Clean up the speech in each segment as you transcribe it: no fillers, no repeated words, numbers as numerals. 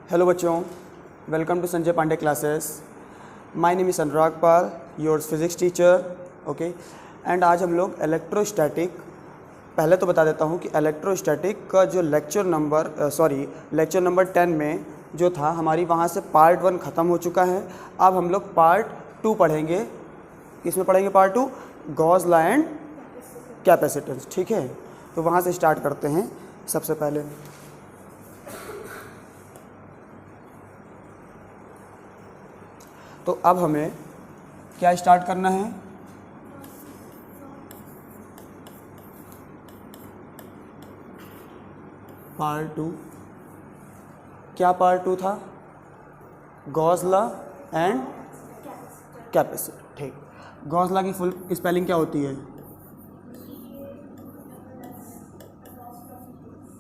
Hello बच्चों, welcome to Sanjay Pandey classes. My name is Anurag Pal, yours physics teacher. Okay, and आज हम लोग इलेक्ट्रोस्टैटिक, पहले तो बता देता हूँ कि इलेक्ट्रोस्टैटिक का जो लेक्चर नंबर 10 में जो था हमारी वहाँ से पार्ट 1 ख़त्म हो चुका है। अब हम लोग पार्ट 2 पढ़ेंगे। किसमें पढ़ेंगे part 2? Gauss law and capacitance. ठीक है, तो वहाँ से स्टार्ट करते हैं। सबसे पहले तो अब हमें क्या स्टार्ट करना है? पार्ट 2। क्या पार्ट 2 था? Gauss law and capacitor. ठीक, गॉस लॉ की फुल स्पेलिंग क्या होती है?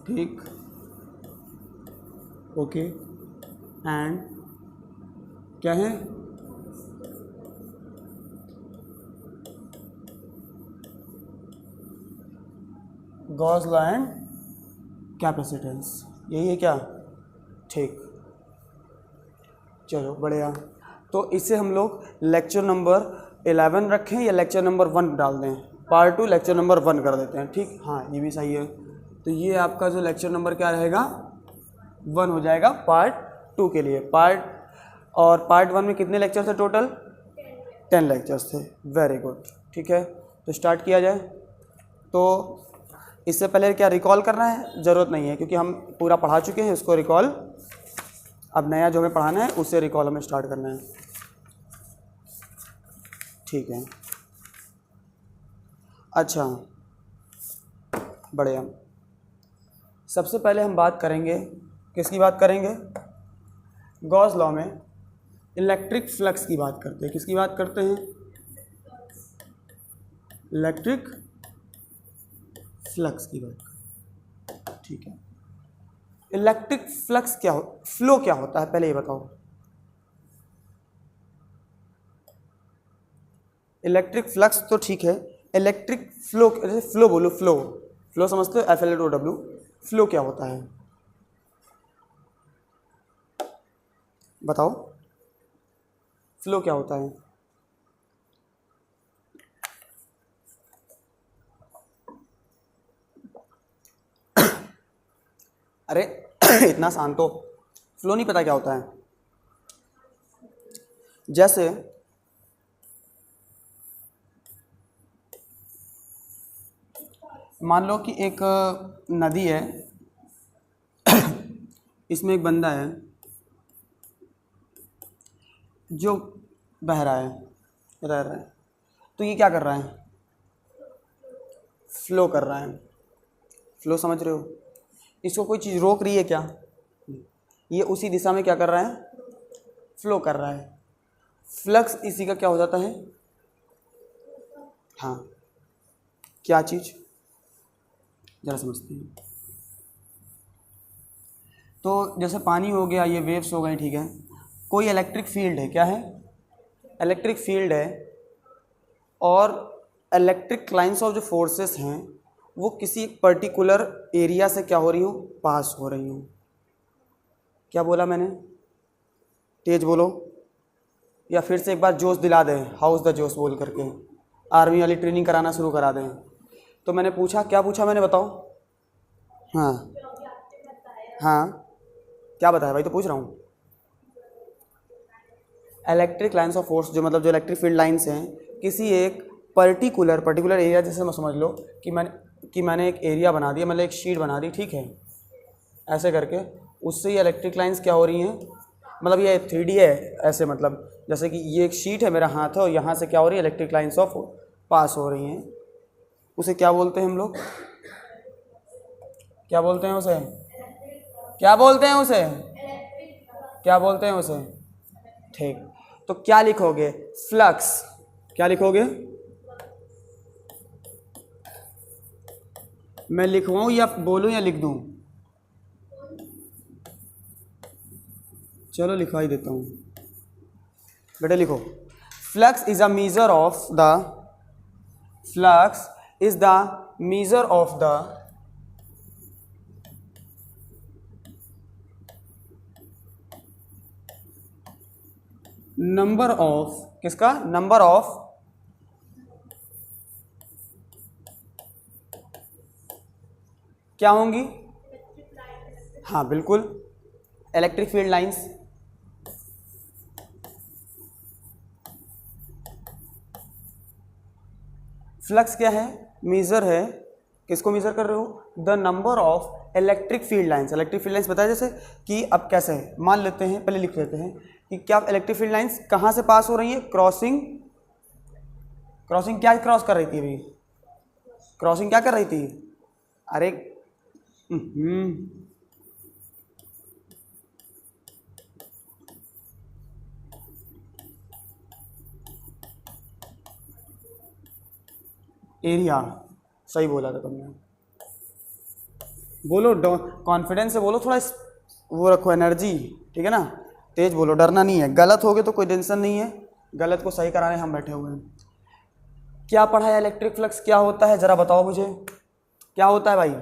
ठीक, ओके, एंड क्या है? गॉस लॉ एंड कैपेसिटेंस, यही है क्या? ठीक, चलो बढ़िया। तो इससे हम लोग लेक्चर नंबर 11 रखें या लेक्चर नंबर 1 डाल दें? पार्ट 2 लेक्चर नंबर 1 कर देते हैं। ठीक, हाँ ये भी सही है। तो ये आपका जो लेक्चर नंबर क्या रहेगा? 1 हो जाएगा पार्ट 2 के लिए। पार्ट 1 में कितने लेक्चर थे टोटल? 10 लेक्चर्स थे। Very good. ठीक है, तो स्टार्ट किया जाए। तो इससे पहले क्या रिकॉल करना है? ज़रूरत नहीं है, क्योंकि हम पूरा पढ़ा चुके हैं उसको रिकॉल। अब नया जो हमें पढ़ाना है उससे रिकॉल हमें स्टार्ट करना है। ठीक है, अच्छा बढ़िया। सबसे पहले हम बात करेंगे, किसकी बात करेंगे? गॉस लॉ में इलेक्ट्रिक फ्लक्स की बात करते हैं। किसकी बात करते हैं? इलेक्ट्रिक फ्लक्स की बात करते हैं। ठीक है, इलेक्ट्रिक फ्लक्स क्या फ्लो क्या होता है पहले ये बताओ। इलेक्ट्रिक फ्लक्स तो ठीक है, इलेक्ट्रिक फ्लो, जैसे फ्लो बोलो, फ्लो समझते हो? FLOW। फ्लो क्या होता है बताओ, फ्लो क्या होता है? अरे इतना शांत हो, फ्लो नहीं पता क्या होता है? जैसे मान लो कि एक नदी है, इसमें एक बंदा है जो बह रहा है, रह रहा है, तो ये क्या कर रहा है? फ्लो कर रहा है। फ्लो समझ रहे हो? इसको कोई चीज़ रोक रही है क्या? ये उसी दिशा में क्या कर रहा है? फ्लो कर रहा है। फ्लक्स इसी का क्या हो जाता है? हाँ, क्या चीज़ जरा समझते हैं। तो जैसे पानी हो गया, ये वेव्स हो गए, ठीक है। कोई इलेक्ट्रिक फील्ड है, क्या है? इलेक्ट्रिक फील्ड है, और इलेक्ट्रिक लाइंस ऑफ जो फोर्सेस हैं वो किसी पर्टिकुलर एरिया से क्या हो रही हूँ? पास हो रही हूँ। क्या बोला मैंने? तेज बोलो, या फिर से एक बार जोश दिला दें, हाउस द जोश बोल करके आर्मी वाली ट्रेनिंग कराना शुरू करा दें। तो मैंने पूछा, क्या पूछा मैंने बताओ? हाँ हाँ, क्या बताया भाई? तो पूछ रहा हूँ। इलेक्ट्रिक लाइंस ऑफ फोर्स, जो मतलब जो इलेक्ट्रिक फील्ड लाइंस हैं किसी एक पर्टिकुलर एरिया, जैसे मैं समझ लो कि मैंने एक एरिया बना दिया, मतलब एक शीट बना दी, ठीक है, ऐसे करके उससे ये इलेक्ट्रिक लाइंस क्या हो रही हैं, मतलब ये 3D है ऐसे, मतलब जैसे कि ये एक शीट है, मेरा हाथ है, और यहाँ से क्या हो रही है? इलेक्ट्रिक लाइंस ऑफ पास हो रही हैं। उसे क्या बोलते हैं हम लोग? क्या बोलते हैं उसे? क्या बोलते हैं उसे? क्या बोलते हैं उसे? ठीक, तो क्या लिखोगे? फ्लक्स। क्या लिखोगे? मैं लिखवाऊं या बोलूं या लिख दूं? चलो लिखवा ही देता हूं, बेटे लिखो। Flux is a measure of the number of, किसका, नंबर ऑफ क्या होंगी, हाँ बिल्कुल, इलेक्ट्रिक फील्ड लाइंस। फ्लक्स क्या है, मेजर है, किसको मेजर कर रहे हो, the number of electric field lines. Electric field lines बताया जैसे कि अब कैसे है, मान लेते हैं, पहले लिख लेते हैं कि क्या इलेक्ट्रिक फील्ड लाइंस कहाँ से पास हो रही है, क्रॉसिंग, क्रॉसिंग क्या क्रॉस कर रही थी अभी, क्रॉसिंग क्या कर रही थी, अरे एरिया, सही बोला था तुमने, बोलो, कॉन्फिडेंस से बोलो, थोड़ा वो रखो एनर्जी, ठीक है ना, तेज बोलो, डरना नहीं है, गलत हो गए तो कोई टेंशन नहीं है, गलत को सही कराने हम बैठे हुए हैं। क्या पढ़ा है, इलेक्ट्रिक फ्लक्स क्या होता है, जरा बताओ मुझे, क्या होता है भाई,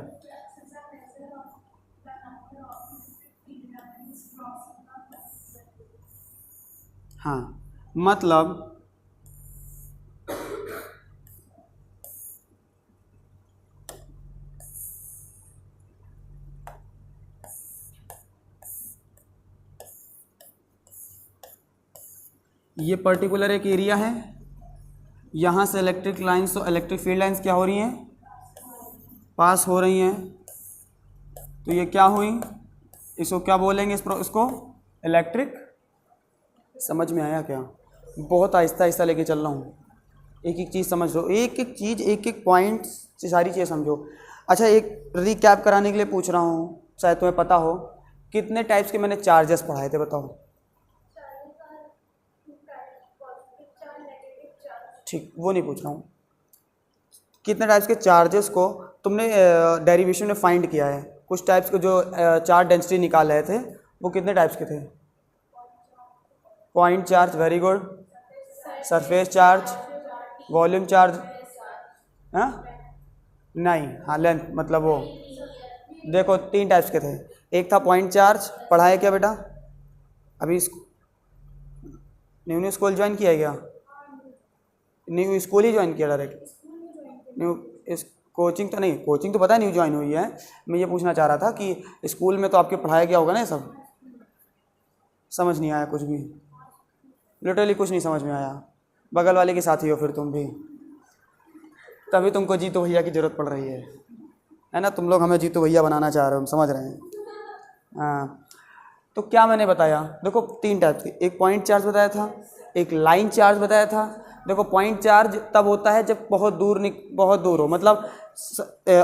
हाँ मतलब ये पर्टिकुलर एक एरिया है, यहाँ से इलेक्ट्रिक लाइंस, तो इलेक्ट्रिक फील्ड लाइंस क्या हो रही हैं, पास हो रही हैं, तो ये क्या हुई, इसको क्या बोलेंगे, इसको इलेक्ट्रिक, समझ में आया क्या, बहुत आहिस्ता आहिस्ता लेके चल रहा हूँ, एक एक चीज़ समझ लो, एक एक चीज़, एक एक पॉइंट से सारी चीज़ें समझो। अच्छा, एक रिकैप कराने के लिए पूछ रहा हूँ, शायद तुम्हें पता हो, कितने टाइप्स के मैंने चार्जेस पढ़ाए थे, बताओ, ठीक, वो नहीं पूछ रहा हूँ, कितने टाइप्स के चार्जेस को तुमने डेरिवेशन में फाइंड किया है, कुछ टाइप्स के जो चार्ज डेंसिटी निकाल रहे थे वो कितने टाइप्स के थे, point charge, very good, surface charge, volume charge, हाँ नहीं, हाँ लेंथ मतलब वो, देखो 3 टाइप्स के थे, एक था पॉइंट चार्ज, पढ़ाया क्या बेटा, अभी न्यू स्कूल ज्वाइन किया है क्या, न्यू स्कूल ही ज्वाइन किया डायरेक्ट, न्यू इस कोचिंग तो नहीं, कोचिंग तो पता है न्यू ज्वाइन हुई है, मैं ये पूछना चाह रहा था कि स्कूल में तो आपके पढ़ाया गया होगा ना ये सब, समझ नहीं आया कुछ भी, लिटरली कुछ नहीं समझ में आया, बगल वाले के साथ ही हो फिर तुम भी, तभी तुमको जीतो भैया की ज़रूरत पड़ रही है ना, तुम लोग हमें जीतो भैया बनाना चाह रहे हो, हम समझ रहे हैं, हाँ। तो क्या मैंने बताया, देखो 3 टाइप के, एक पॉइंट चार्ज बताया था, एक लाइन चार्ज बताया था। देखो पॉइंट चार्ज तब होता है जब बहुत दूर हो, मतलब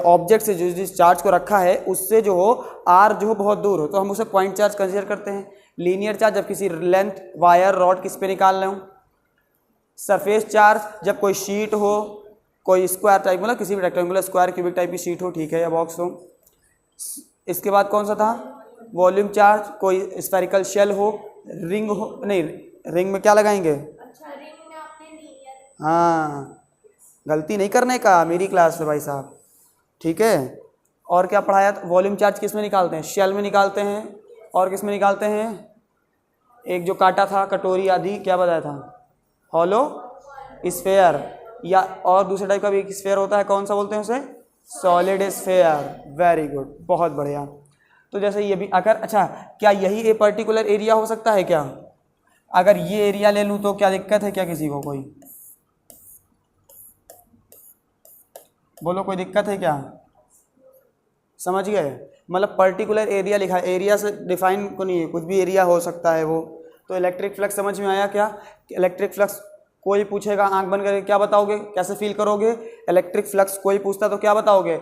ऑब्जेक्ट से जो जिस चार्ज को रखा है उससे जो हो आर जो हो बहुत दूर हो, तो हम उसे पॉइंट चार्ज कंसिडर करते हैं। लीनियर चार्ज जब किसी लेंथ, वायर, रॉड किस पे निकाल रहे हो। सरफेस चार्ज जब कोई शीट हो, कोई स्क्वायर टाइप, मतलब किसी भी रेक्टेंगुलर, स्क्वायर, क्यूबिक टाइप की शीट हो, ठीक है, या बॉक्स हो। इसके बाद कौन सा था, वॉल्यूम चार्ज, कोई स्फेरिकल शेल हो, रिंग हो, नहीं रिंग में क्या लगाएंगे, हाँ गलती नहीं करने का मेरी क्लास में भाई साहब, ठीक है। और क्या पढ़ाया था, वॉल्यूम चार्ज किस में निकालते हैं, शेल में निकालते हैं, और किस में निकालते हैं, एक जो काटा था कटोरी आदि, क्या बताया था, हॉलो स्फेयर, या और दूसरे टाइप का भी एक स्फेयर होता है, कौन सा बोलते हैं उसे, सॉलिड स्फेयर, वेरी गुड, बहुत बढ़िया। तो जैसे ये भी अगर, अच्छा क्या यही एक पर्टिकुलर एरिया हो सकता है क्या, अगर ये एरिया ले लूँ तो क्या दिक्कत है क्या किसी को, कोई बोलो, कोई दिक्कत है क्या, समझ गए, मतलब पर्टिकुलर एरिया लिखा है, एरिया से डिफाइन को नहीं है, कुछ भी एरिया हो सकता है वो। तो इलेक्ट्रिक फ्लक्स समझ में आया क्या, इलेक्ट्रिक फ्लक्स कोई पूछेगा आंख बंद करके क्या बताओगे, कैसे फील करोगे, इलेक्ट्रिक फ्लक्स कोई पूछता तो क्या बताओगे,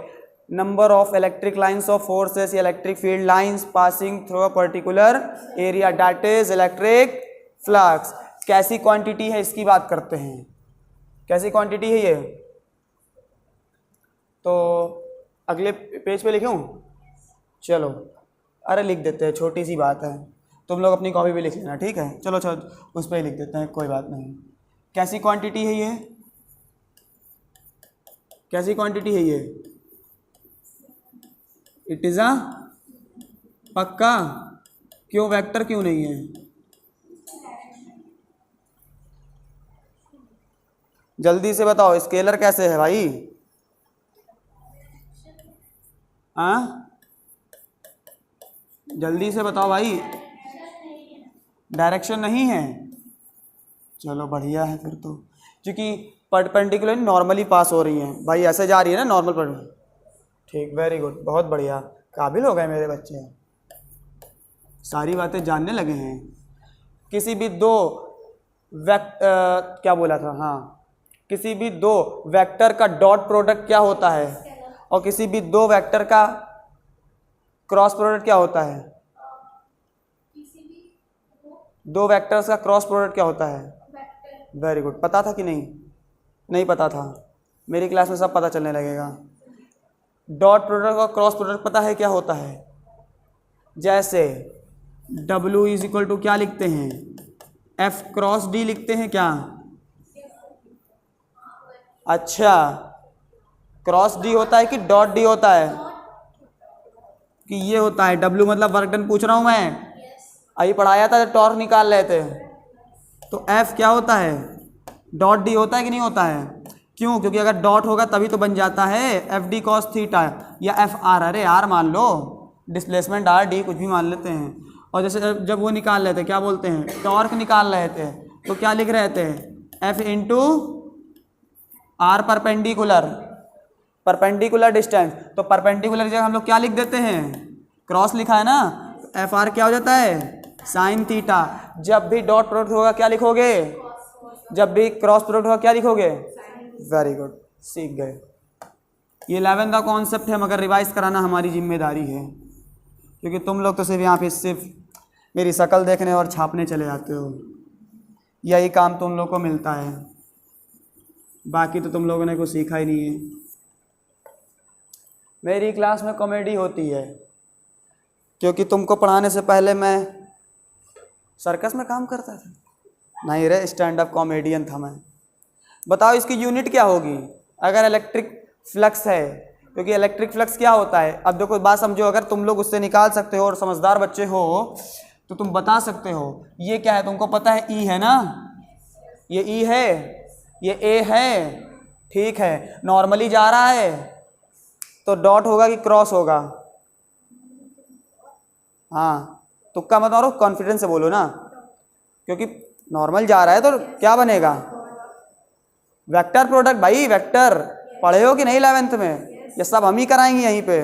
number of electric lines of forces, electric field lines passing through a particular area, that is electric flux. कैसी क्वांटिटी है इसकी बात करते हैं, कैसी क्वांटिटी है ये, तो अगले पेज पे लिखूं, चलो अरे लिख देते हैं, छोटी सी बात है, तुम लोग अपनी कॉपी पे लिख लेना, ठीक है, चलो चलो उस पर ही लिख देते हैं, कोई बात नहीं। कैसी क्वांटिटी है ये, कैसी क्वांटिटी है ये, इट इज़ अ, पक्का, क्यों वेक्टर क्यों नहीं है, जल्दी से बताओ स्केलर कैसे है भाई? हाँ जल्दी से बताओ भाई। डायरेक्शन नहीं है, चलो बढ़िया है फिर तो, क्योंकि परपेंडिकुलर नॉर्मली पास हो रही हैं भाई, ऐसे जा रही है ना नॉर्मल पर। ठीक, वेरी गुड, बहुत बढ़िया, काबिल हो गए मेरे बच्चे, सारी बातें जानने लगे हैं। किसी भी दो क्या बोला था, हाँ, किसी भी दो वेक्टर का डॉट प्रोडक्ट क्या होता है, और किसी भी दो वेक्टर का क्रॉस प्रोडक्ट क्या होता है? दो वेक्टर्स का क्रॉस प्रोडक्ट क्या होता है? वेरी गुड, पता था कि नहीं? नहीं पता था, मेरी क्लास में सब पता चलने लगेगा। डॉट प्रोडक्ट और क्रॉस प्रोडक्ट पता है क्या होता है? जैसे W इज इक्वल टू क्या लिखते हैं? F क्रॉस D लिखते हैं क्या? अच्छा, क्रॉस D होता है कि डॉट D होता है? कि ये होता है W मतलब वर्क डन पूछ रहा हूं मैं, अभी पढ़ाया था, टॉर्क निकाल रहे थे। तो F क्या होता है? डॉट D होता है कि नहीं होता है? क्यों? क्योंकि अगर डॉट होगा तभी तो बन जाता है एफ डी कॉस थीटा या एफ आर, अरे आर मान लो, डिस्प्लेसमेंट आर डी, कुछ भी मान लेते हैं। और जैसे जब वो निकाल रहे थे, क्या बोलते हैं, टॉर्क निकाल रहे थे, तो क्या लिख रहे थे? F into R perpendicular, perpendicular distance. तो परपेंडिकुलर जगह हम लोग क्या लिख देते हैं? क्रॉस लिखा है ना, एफ आर क्या हो जाता है? Sine theta. जब भी डॉट प्रोडक्ट होगा क्या लिखोगे? जब भी क्रॉस प्रोडक्ट होगा क्या लिखोगे? वेरी गुड, सीख गए। ये 11th का कॉन्सेप्ट है, मगर रिवाइज कराना हमारी जिम्मेदारी है, क्योंकि तुम लोग तो सिर्फ यहाँ पे सिर्फ मेरी शक्ल देखने और छापने चले जाते हो, यही काम तुम लोग को मिलता है, बाकी तो तुम लोगों ने कुछ सीखा ही नहीं है। मेरी क्लास में कॉमेडी होती है, क्योंकि तुमको पढ़ाने से पहले मैं सर्कस में काम करता था, नहीं रे, स्टैंड अप कॉमेडियन था मैं। बताओ इसकी यूनिट क्या होगी अगर इलेक्ट्रिक फ्लक्स है? क्योंकि इलेक्ट्रिक फ्लक्स क्या होता है, अब देखो बात समझो, अगर तुम लोग उससे निकाल सकते हो और समझदार बच्चे हो तो तुम बता सकते हो। ये क्या है तुमको पता है? ई है ना, ये ई है, ये ए है, ठीक है, नॉर्मली जा रहा है तो डॉट होगा कि क्रॉस होगा? हाँ, तुक्का मत मारो, कॉन्फिडेंस से बोलो ना, क्योंकि नॉर्मल जा रहा है तो क्या बनेगा? Vector product. भाई वेक्टर पढ़े हो कि नहीं 11th में? ये सब हम ही कराएंगे यहीं पे।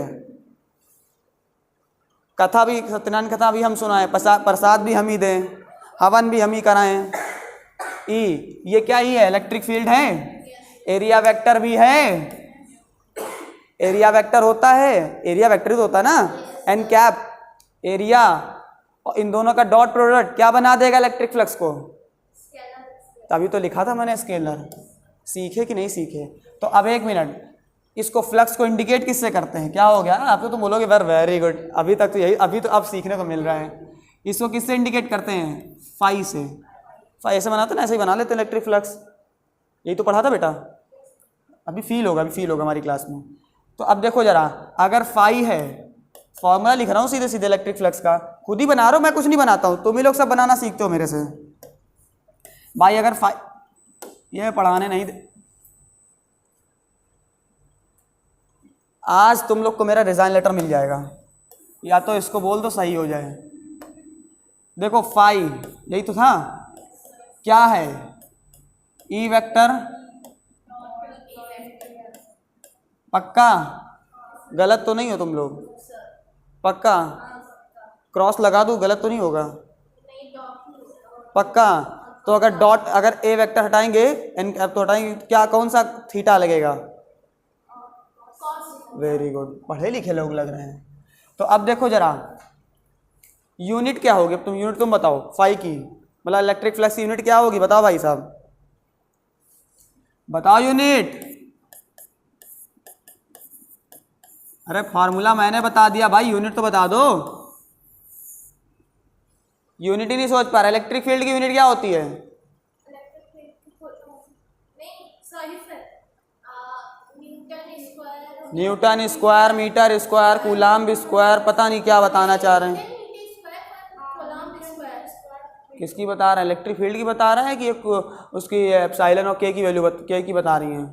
कथा भी, सत्यनारायण कथा भी हम सुनाएं, प्रसाद भी हम ही दें, हवन भी हम ही कराएं। ई, ये क्या ही है? इलेक्ट्रिक फील्ड है, एरिया वेक्टर भी है, एरिया वेक्टर होता है, एरिया वेक्टर ही तो होता है ना, एन कैप एरिया, और इन दोनों का डॉट प्रोडक्ट क्या बना देगा इलेक्ट्रिक फ्लक्स को? तभी तो लिखा था मैंने स्केलर। सीखे कि नहीं सीखे? तो अब एक मिनट, इसको फ्लक्स को इंडिकेट किससे करते हैं? क्या हो गया आप तो तुम बोलोगे वेरी गुड, अभी तक तो यही, अभी तो अब सीखने को मिल रहा है। इसको किससे इंडिकेट करते हैं? फाई से। फाई ऐसे बनाते ना, ऐसे ही बना लेते इलेक्ट्रिक फ्लक्स, यही तो पढ़ा था बेटा, अभी फील होगा, अभी फील होगा हमारी क्लास में। तो अब देखो जरा, अगर फाई है, फॉर्मूला लिख रहा हूँ सीधे सीधे इलेक्ट्रिक फ्लक्स का, खुद ही बना रहा हूँ, मैं कुछ नहीं बनाता हूँ, तुम ही लोग सब बनाना सीखते हो मेरे से। भाई अगर फाई, ये पढ़ाने नहीं दे, आज तुम लोग को मेरा रिजाइन लेटर मिल जाएगा, या तो इसको बोल दो सही हो जाए। देखो फाई यही तो था, क्या है? ई वेक्टर, पक्का? गलत तो नहीं हो तुम लोग? पक्का? क्रॉस लगा दूं, गलत तो नहीं होगा? पक्का? तो अगर डॉट, अगर ए वेक्टर हटाएंगे, एन कैप तो हटाएंगे, क्या कौन सा थीटा लगेगा? वेरी गुड, पढ़े लिखे लोग लग रहे हैं। तो अब देखो जरा, यूनिट क्या होगी? तुम यूनिट तुम बताओ फाई की, मतलब इलेक्ट्रिक फ्लक्स की यूनिट क्या होगी? बताओ भाई साहब, बताओ यूनिट। अरे फार्मूला मैंने बता दिया भाई, यूनिट तो बता दो। यूनिट ही नहीं सोच पा रहा, इलेक्ट्रिक फील्ड की यूनिट क्या होती है? Newton square, metre square, coulomb square, पता नहीं क्या बताना चाह रहे हैं। किसकी बता रहा है? इलेक्ट्रिक फील्ड की बता रहा है कि एक उसकी एप्सिलॉन और के की वैल्यू के की बता रही हैं?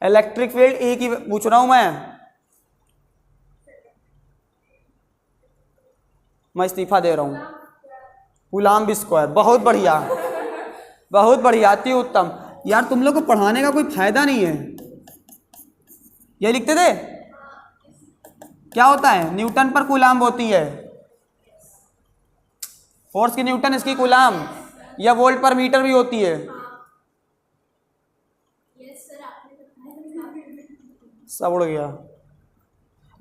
इलेक्ट्रिक फील्ड ए की पूछ रहा हूं मैं इस्तीफा दे रहा हूं। कूलाम्ब स्क्वायर, बहुत बढ़िया, बहुत बढ़िया, अति उत्तम। यार तुम लोग को पढ़ाने का कोई फायदा नहीं है। ये लिखते थे क्या होता है? न्यूटन पर कूलाम्ब होती है, फोर्स की न्यूटन, इसकी कूलाम्ब, या वोल्ट पर मीटर भी होती है। सब उड़ गया।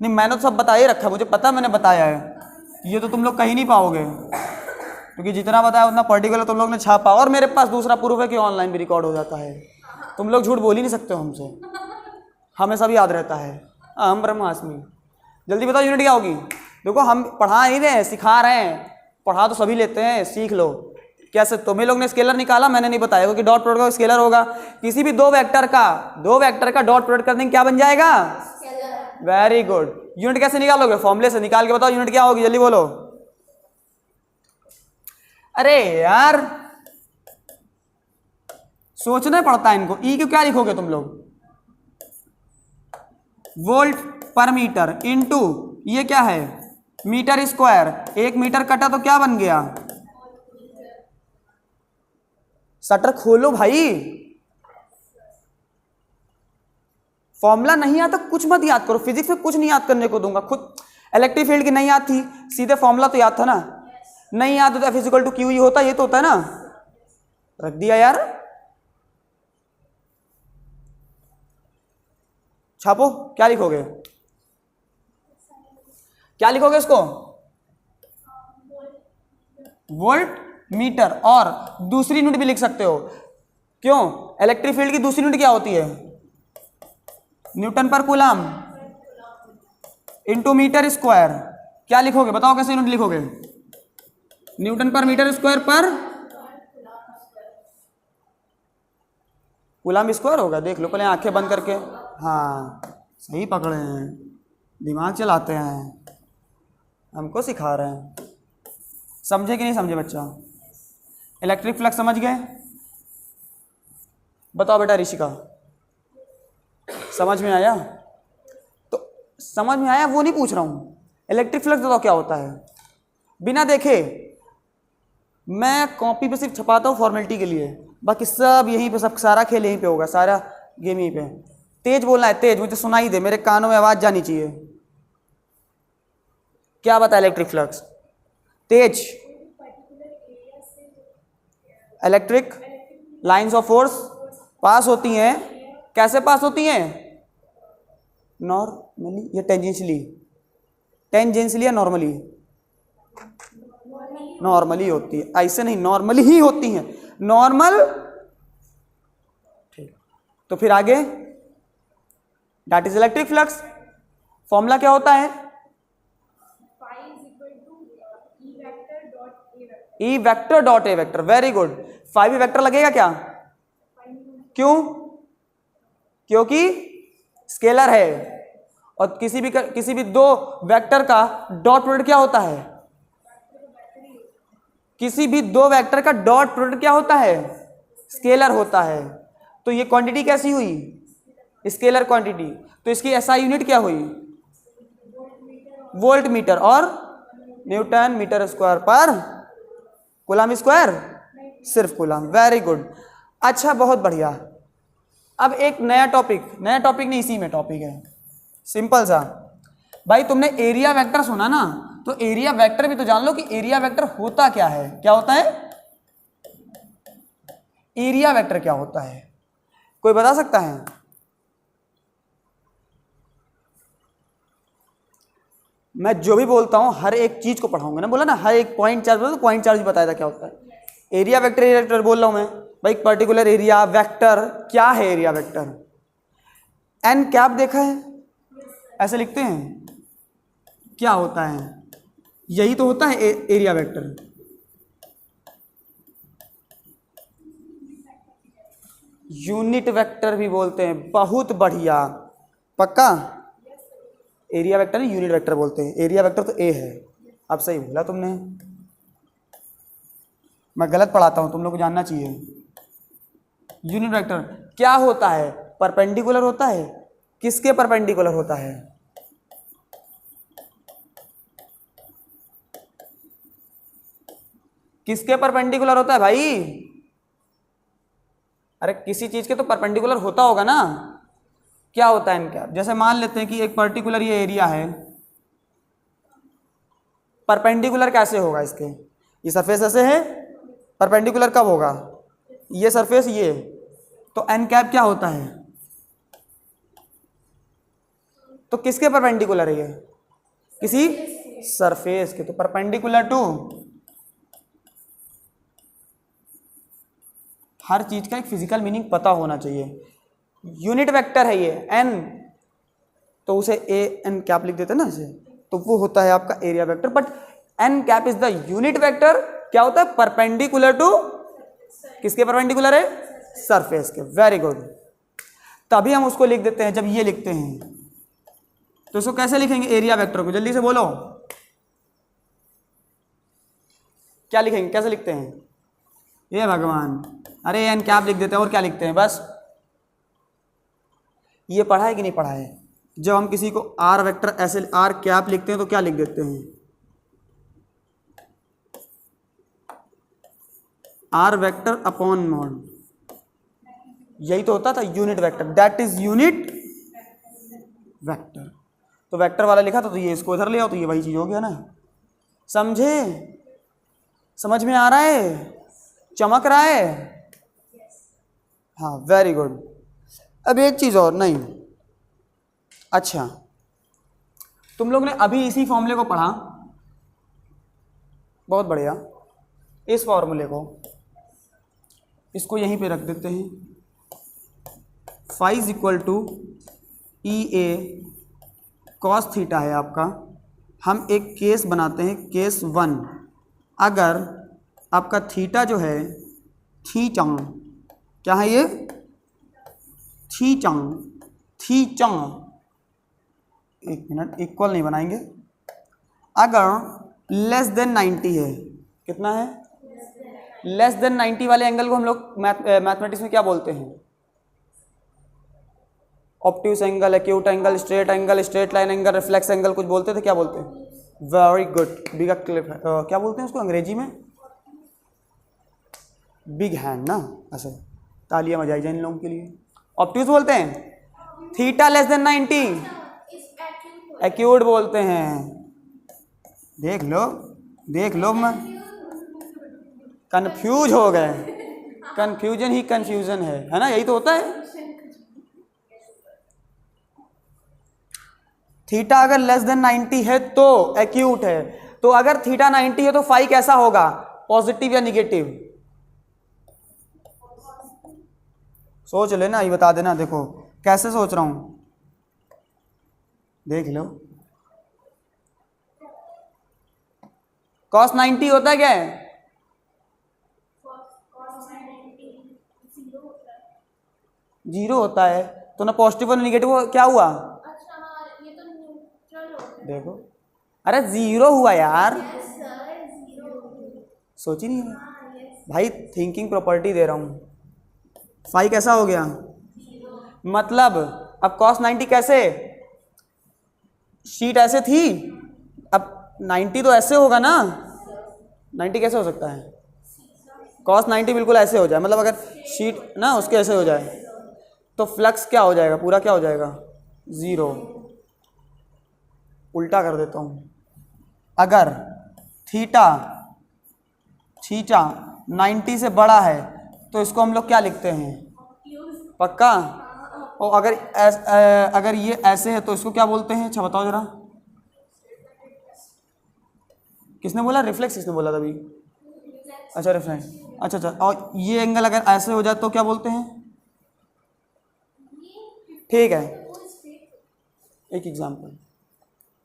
नहीं मैंने तो सब बता ही रखा, मुझे पता, मैंने बताया है। ये तो तुम लोग कहीं नहीं पाओगे, क्योंकि जितना बताया उतना पर्टिकुलर तुम लोग ने छापा। और मेरे पास दूसरा प्रूफ है कि ऑनलाइन भी रिकॉर्ड हो जाता है। तुम लोग झूठ बोल ही नहीं सकते हो हमसे, हमें सब याद रहता है। हम ब्रह्मास्मि। जल्दी बताओ यूनिट क्या होगी? देखो हम पढ़ा नहीं रहे हैं, सिखा रहे हैं। पढ़ा तो सभी लेते हैं, सीख लो। कैसे? तुम्हें लोग ने स्केलर निकाला, मैंने नहीं बताया, क्योंकि डॉट प्रोडक्ट का स्केलर होगा। किसी भी दो वेक्टर का डॉट प्रोडक्ट करने क्या बन जाएगा? Very good. यूनिट कैसे निकालोगे? फॉर्मूले से निकाल के बताओ यूनिट क्या होगी, जल्दी बोलो। अरे यार सोचना पड़ता है इनको। ई क्यों क्या लिखोगे तुम लोग? वोल्ट पर मीटर इनटू ये क्या है? Metre square. एक मीटर कटा तो क्या बन गया? शटर खोलो भाई, फॉर्मूला नहीं आता कुछ मत याद करो। फिजिक्स में कुछ नहीं याद करने को दूंगा। खुद इलेक्ट्रिक फील्ड की नहीं याद थी, सीधे फॉर्मूला तो याद था ना। नहीं याद होता F = Q होता, ये तो होता है ना। रख दिया यार, छापो। क्या लिखोगे? क्या लिखोगे इसको? Volt meter. और दूसरी यूनिट भी लिख सकते हो। क्यों? इलेक्ट्रिक फील्ड की दूसरी यूनिट क्या होती है? न्यूटन पर कूलाम्ब इनटू मीटर स्क्वायर। क्या लिखोगे बताओ, कैसे यूनिट लिखोगे? न्यूटन पर मीटर स्क्वायर पर कूलाम्ब स्क्वायर होगा। देख लो पहले आंखें बंद करके। हाँ सही पकड़े हैं, दिमाग चलाते हैं, हमको सिखा रहे हैं। समझे कि नहीं समझे बच्चा? इलेक्ट्रिक फ्लक्स समझ गए? बताओ बेटा ऋषिका, समझ में आया? तो समझ में आया वो नहीं पूछ रहा हूँ। इलेक्ट्रिक फ्लक्स बताओ क्या होता है। बिना देखे मैं कॉपी पे सिर्फ छपाता हूँ फॉर्मेलिटी के लिए, बाकी सब यहीं पे, सब सारा खेल यहीं पे होगा, सारा गेम यहीं पे। तेज बोलना है, तेज, मुझे सुनाई दे, मेरे कानों में आवाज जानी चाहिए। क्या बता इलेक्ट्रिक फ्लक्स? तेज। Electric lines of force pass होती हैं। कैसे पास होती हैं? नॉर्मली या टेंजेंशियली? टेंजेंशियली या नॉर्मली? नॉर्मली होती है, ऐसे नहीं, नॉर्मली ही होती हैं, नॉर्मल। ठीक, तो फिर आगे that is electric flux. Formula क्या होता है? E vector dot A vector. Very good. 5 vector लगेगा क्या? क्यों? क्योंकि स्केलर है। और किसी भी दो वेक्टर का डॉट प्रोडक्ट क्या होता है? किसी भी दो वेक्टर का डॉट प्रोडक्ट क्या होता है? स्केलर होता है। तो ये क्वांटिटी कैसी हुई? Scalar quantity. तो इसकी एसआई यूनिट क्या हुई? Volt meter. और न्यूटन मीटर स्क्वायर पर कूलाम्ब स्क्वायर? सिर्फ कूलाम्ब। Very good. अच्छा बहुत बढ़िया। अब एक नया टॉपिक नहीं, इसी में टॉपिक है, सिंपल सा। भाई तुमने एरिया वेक्टर सुना ना, तो एरिया वेक्टर भी तो जान लो कि एरिया वेक्टर होता क्या है। क्या होता है एरिया वेक्टर? क्या होता है कोई बता सकता है? मैं जो भी बोलता हूं हर एक चीज को पढ़ाऊंगा ना, बोला ना हर एक पॉइंट चार्ज, तो पॉइंट चार्ज भी बताया था क्या होता है। एरिया वेक्टर बोल रहा हूं मैं भाई, पर्टिकुलर एरिया वेक्टर क्या है? एरिया वेक्टर एन कैप देखा है, ऐसे लिखते हैं, क्या होता है? यही तो होता है एरिया वेक्टर। यूनिट वेक्टर भी बोलते हैं। बहुत बढ़िया, पक्का? एरिया वेक्टर नहीं, यूनिट वेक्टर बोलते हैं। एरिया वेक्टर तो ए है। अब सही बोला तुमने। मैं गलत पढ़ाता हूँ, तुम लोग को जानना चाहिए। यूनिट वेक्टर क्या होता है? परपेंडिकुलर होता है। किसके परपेंडिकुलर होता है? किसके परपेंडिकुलर होता है भाई? अरे किसी चीज के तो परपेंडिकुलर होता होगा ना। क्या होता है इनका? जैसे मान लेते हैं कि एक पर्टिकुलर ये एरिया है, परपेंडिकुलर कैसे होगा इसके? ये सरफेस ऐसे है, परपेंडिकुलर कब होगा? ये सरफेस ये, तो एन कैप क्या होता है? तो किसके परपेंडिकुलर है ये? किसी सरफेस के, तो परपेंडिकुलर टू। हर चीज का एक फिजिकल मीनिंग पता होना चाहिए। यूनिट वेक्टर है ये एन, तो उसे ए एन कैप लिख देते हैं ना इसे, तो वो होता है आपका area vector. But N cap is the unit vector. क्या होता है? Perpendicular to. किसके परपेंडिकुलर है? सरफेस के। Very good. तभी हम उसको लिख देते हैं जब ये लिखते हैं। तो इसको कैसे लिखेंगे एरिया वेक्टर को? जल्दी से बोलो, क्या लिखेंगे? कैसे लिखते हैं? ये भगवान, अरे एन कैप लिख देते हैं, और क्या लिखते हैं? बस ये पढ़ा है कि नहीं पढ़ा है? जब हम किसी को आर वेक्टर ऐसे आर कैप लिखते हैं तो क्या लिख देते हैं? R vector upon mod. यही तो होता था unit vector, that is unit vector. तो वेक्टर वाला लिखा था तो ये इसको इधर ले आओ, तो ये वही चीज हो गया ना। समझे? समझ में आ रहा है? चमक रहा है? हाँ, वेरी गुड। अब एक चीज और नहीं, अच्छा तुम लोग ने अभी इसी फॉर्मूले को पढ़ा, बहुत बढ़िया। इस फॉर्मूले को, इसको यहीं पे रख देते हैं। Phi is equal to E A cos theta है आपका। हम एक केस बनाते हैं, केस 1। अगर आपका थीटा जो है थीटा, क्या है ये? थीटा, थीटा, एक मिनट, इक्वल नहीं बनाएंगे। अगर लेस देन 90 है, कितना है? लेस देन 90 वाले एंगल को हम लोग मैथमेटिक्स में क्या बोलते हैं? Obtuse angle, acute angle, straight angle, straight line angle, reflex angle, कुछ बोलते थे, क्या बोलते हैं? वेरी गुड, बिग क्लिप, क्या बोलते हैं उसको अंग्रेजी में? बिग हैंड ना। अच्छा, तालियां बजाई जाए इन लोगों के लिए। ऑब्ट्यूस बोलते हैं। थीटा लेस देन 90 एक्यूट बोलते हैं। देख लो, देख लो, मैं कंफ्यूज हो गए। कंफ्यूजन ही कंफ्यूजन है ना? यही तो होता है। थीटा अगर लेस देन 90 है तो एक्यूट है। तो अगर थीटा 90 है तो फाई कैसा होगा? पॉजिटिव या निगेटिव? सोच लेना, ये बता देना। देखो कैसे सोच रहा हूं, देख लो। cos 90 होता है क्या है? जीरो होता है। तो ना पॉजिटिव और निगेटिव, क्या हुआ? देखो, अरे जीरो हुआ यार। सोच ही नहीं है भाई, थिंकिंग प्रॉपर्टी दे रहा हूं। फाई कैसा हो गया? मतलब अब cos 90 कैसे? शीट ऐसे थी, अब 90 तो ऐसे होगा ना। 90 कैसे हो सकता है? cos 90 बिल्कुल ऐसे हो जाए, मतलब अगर शीट ना उसके ऐसे हो जाए तो फ्लक्स क्या हो जाएगा? पूरा क्या हो जाएगा? जीरो। उल्टा कर देता हूं, अगर थीटा 90 से बड़ा है तो इसको हम लोग क्या लिखते हैं? पक्का? और अगर ये ऐसे है तो इसको क्या बोलते हैं? अच्छा बताओ जरा, किसने बोला? रिफ्लेक्स किसने बोला था अभी? अच्छा रिफ्लेक्स, अच्छा। और ये एंगल अगर ऐसे हो जाए तो क्या बोलते हैं? ठीक है, एक एग्जांपल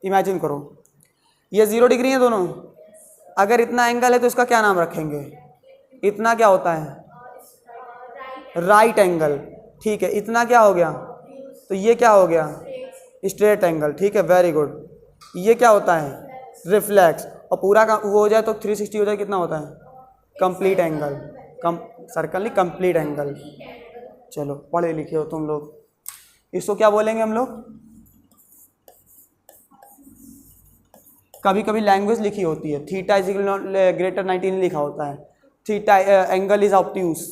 इमेजिन करो, ये 0 डिग्री है दोनों। अगर इतना एंगल है तो इसका क्या नाम रखेंगे? इतना क्या होता है? Right angle. ठीक है, इतना क्या हो गया? तो ये क्या हो गया? Straight angle. ठीक है, वेरी गुड। ये क्या होता है? रिफ्लेक्स। और पूरा का वो हो जाए तो 360 हो जाए, कितना होता है? कंप्लीट एंगल, कम सर्कल नहीं कंप्लीट एंगल। चलो पढ़े लिखे हो तुम लोग, इसको क्या बोलेंगे हम लोग? कभी कभी लैंग्वेज लिखी होती है, थीटा इज ग्रेटर 90 लिखा होता है, theta angle is obtuse.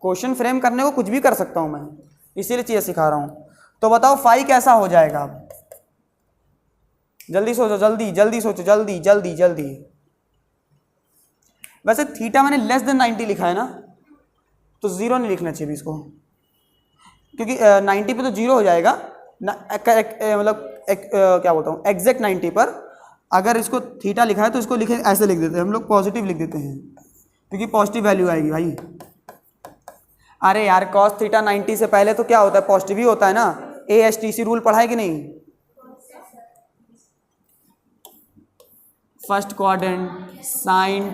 Question frame करने को कुछ भी कर सकता हूं मैं, इसीलिए चीजें सिखा रहा हूं। तो बताओ फाई कैसा हो जाएगा? अब जल्दी सोचो, जल्दी जल्दी सोचो, जल्दी जल्दी जल्दी। वैसे थीटा मैंने लेस देन 90 लिखा है ना, तो जीरो नहीं लिखना चाहिए इसको, क्योंकि 90 पे तो जीरो हो जाएगा ना, मतलब क्या बोलता हूँ, एग्जैक्ट 90 पर अगर इसको थीटा लिखा है तो इसको लिखे ऐसे लिख देते हैं हम लोग, पॉजिटिव लिख देते हैं, क्योंकि पॉजिटिव वैल्यू आएगी भाई। अरे यार कॉस थीटा 90 से पहले तो क्या होता है, पॉजिटिव ही होता है ना। ASTC रूल पढ़ा है कि नहीं? First quadrant sine,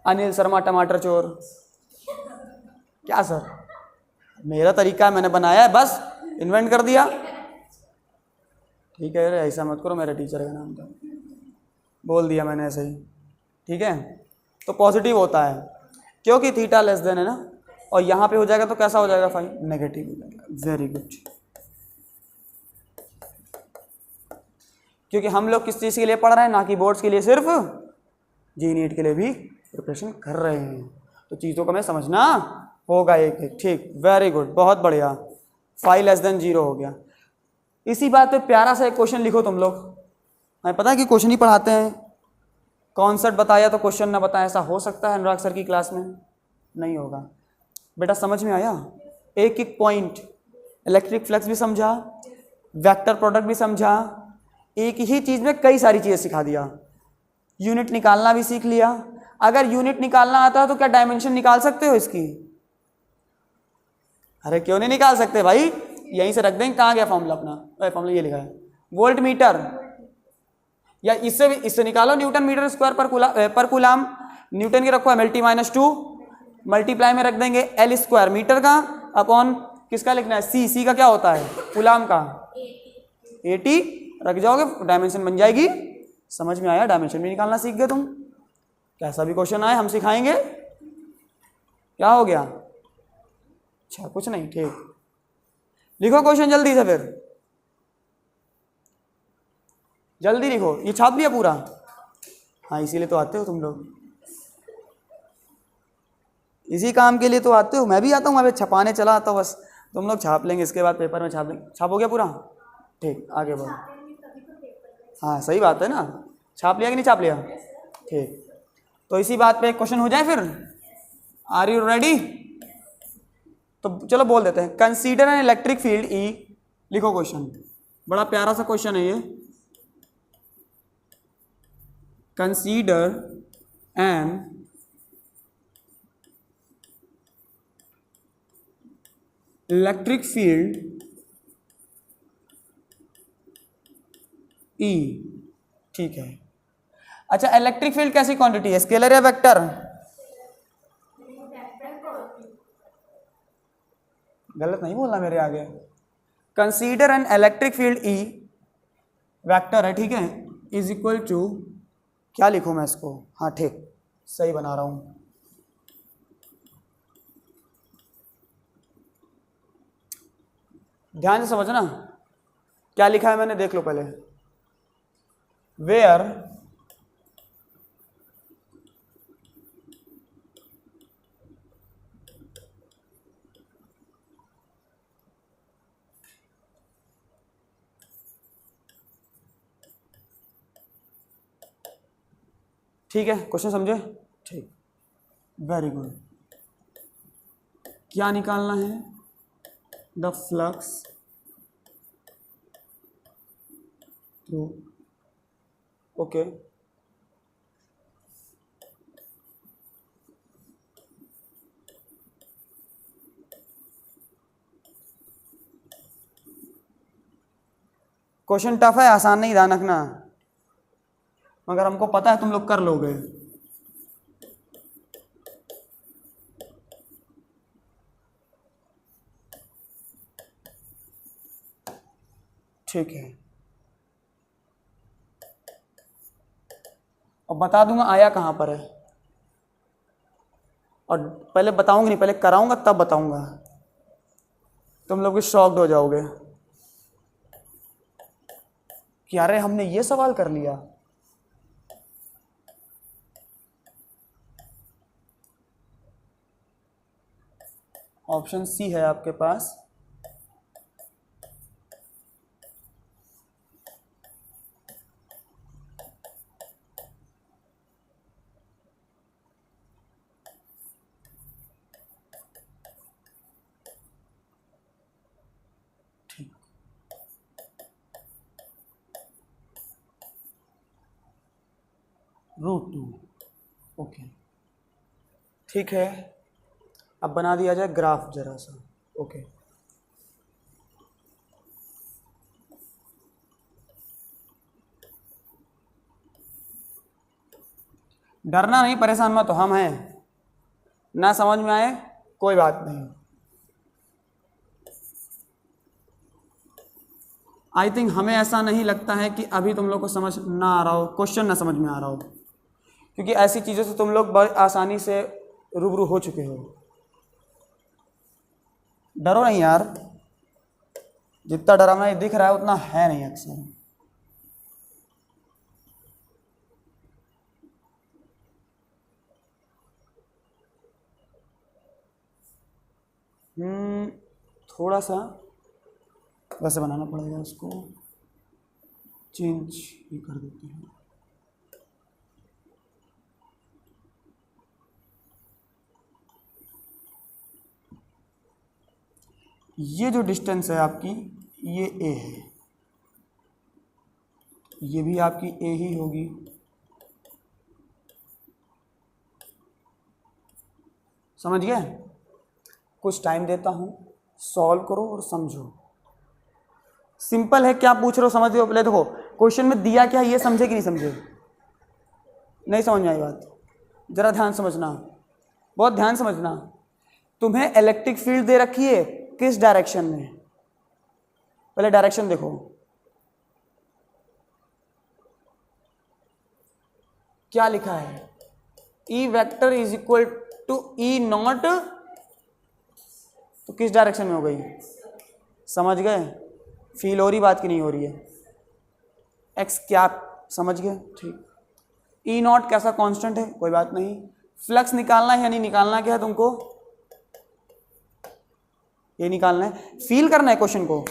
Anil Sharma टमाटर चोर। क्या सर, मेरा तरीका है, मैंने बनाया है, बस इन्वेंट कर दिया। ठीक है, ऐसा मत करो, मेरे टीचर का नाम था, बोल दिया मैंने ऐसे ही। ठीक है, तो पॉजिटिव होता है क्योंकि थीटा लेस देन है ना, और यहाँ पे हो जाएगा तो कैसा हो जाएगा फाई? नेगेटिव हो जाएगा। वेरी गुड, क्योंकि हम लोग किस चीज़ के लिए पढ़ रहे हैं, ना कि बोर्ड्स के लिए, सिर्फ जी नीट के लिए भी प्रिपरेशन कर रहे हैं, तो चीज़ों को हमें समझना होगा एक एक। ठीक, वेरी गुड, बहुत बढ़िया, फाई लेस देन जीरो हो गया। इसी बात पे प्यारा सा एक क्वेश्चन लिखो तुम लोग। हमें पता है कि क्वेश्चन ही पढ़ाते हैं, कॉन्सेप्ट बताया तो क्वेश्चन ना बताया, ऐसा हो सकता है अनुराग सर की क्लास में? नहीं होगा। बेटा समझ में आया? एक एक पॉइंट, इलेक्ट्रिक फ्लक्स भी समझा, वेक्टर प्रोडक्ट भी समझा, एक ही चीज में कई सारी चीजें सिखा दिया, यूनिट निकालना भी सीख लिया। अगर यूनिट निकालना आता है तो क्या डायमेंशन निकाल सकते हो इसकी? अरे क्यों नहीं निकाल सकते भाई, यहीं से रख देंगे। कहाँ गया फॉर्मूला अपना? फॉर्मूला ये लिखा है, वोल्ट मीटर, या इससे निकालो न्यूटन मीटर स्क्वायर पर कूलाम। न्यूटन की रखो MLT -2, मल्टीप्लाई में रख देंगे L स्क्वायर मीटर का अपॉन किसका लिखना है, C का क्या होता है, कूलाम का, AT रख जाओगे, डायमेंशन बन जाएगी। समझ में आया? डायमेंशन भी निकालना सीख गए तुम। कैसा भी क्वेश्चन आए हम सिखाएंगे। क्या हो गया? अच्छा कुछ नहीं, ठीक, लिखो क्वेश्चन जल्दी से, फिर जल्दी लिखो। ये छाप लिया पूरा? हाँ, इसीलिए तो आते हो तुम लोग, इसी काम के लिए तो आते हो। मैं भी आता हूँ, मैं छपाने चला आता हूँ, बस तुम लोग छाप लेंगे, इसके बाद पेपर में छाप लेंगे। छाप हो गया पूरा? ठीक, आगे बढ़ो। हाँ सही बात है ना, छाप लिया कि नहीं छाप लिया? ठीक, तो इसी बात पे क्वेश्चन हो जाए फिर। Are you ready? तो चलो बोल देते हैं, consider an electric field E। लिखो क्वेश्चन, बड़ा प्यारा सा क्वेश्चन है ये। Consider an electric field E। ठीक है, अच्छा इलेक्ट्रिक फील्ड कैसी क्वांटिटी है, स्केलर या वेक्टर? गलत नहीं बोलना मेरे आगे। Consider an electric field E, vector है, ठीक है, इज इक्वल टू, क्या लिखूं मैं इसको? हाँ ठीक, सही बना रहा हूं। ध्यान से समझना क्या लिखा है मैंने, देख लो पहले। वेयर ठीक है, क्वेश्चन समझे? ठीक, वेरी गुड। क्या निकालना है? The flux through, okay, question tough है, आसान नहीं, ध्यान रखना, मगर हमको पता है तुम लोग कर लोगे। ठीक है, और बता दूंगा आया कहाँ पर है, और पहले बताऊंगा नहीं, पहले कराऊंगा तब बताऊंगा, तुम लोग भी शॉक्ड हो जाओगे कि अरे हमने ये सवाल कर लिया। ऑप्शन सी है आपके पास। ठीक, √2। ओके ठीक है, अब बना दिया जाए ग्राफ जरा सा। ओके डरना नहीं, परेशान मत हो, हम हैं। ना समझ में आए कोई बात नहीं। आई थिंक हमें ऐसा नहीं लगता है कि अभी तुम लोग को समझ ना आ रहा हो, क्वेश्चन ना समझ में आ रहा हो, क्योंकि ऐसी चीज़ों से तुम लोग बड़ी आसानी से रूबरू हो चुके हो। डरो नहीं यार, जितना डरावना ये दिख रहा है उतना है नहीं अक्सर। थोड़ा सा वैसे बनाना पड़ेगा, इसको चेंज ही कर देते हैं। ये जो डिस्टेंस है आपकी, ये ए है, ये भी आपकी ए ही होगी। समझ गए? कुछ टाइम देता हूं, सॉल्व करो और समझो। सिंपल है, क्या पूछ रहे हो समझ लो। पहले देखो क्वेश्चन में दिया क्या है, ये समझे कि नहीं समझे? नहीं समझ में आई बात? जरा ध्यान समझना, बहुत ध्यान समझना। तुम्हें इलेक्ट्रिक फील्ड दे रखी है, किस डायरेक्शन में? पहले डायरेक्शन देखो, क्या लिखा है? E vector is equal to E naught, तो किस डायरेक्शन में हो गई? समझ गए? फील हो रही बात की नहीं हो रही है? एक्स कैप, समझ गए? ठीक। ई नॉट कैसा कांस्टेंट है, कोई बात नहीं। फ्लक्स निकालना है या नहीं निकालना, क्या है तुमको? ये निकालना है, फील करना है क्वेश्चन को।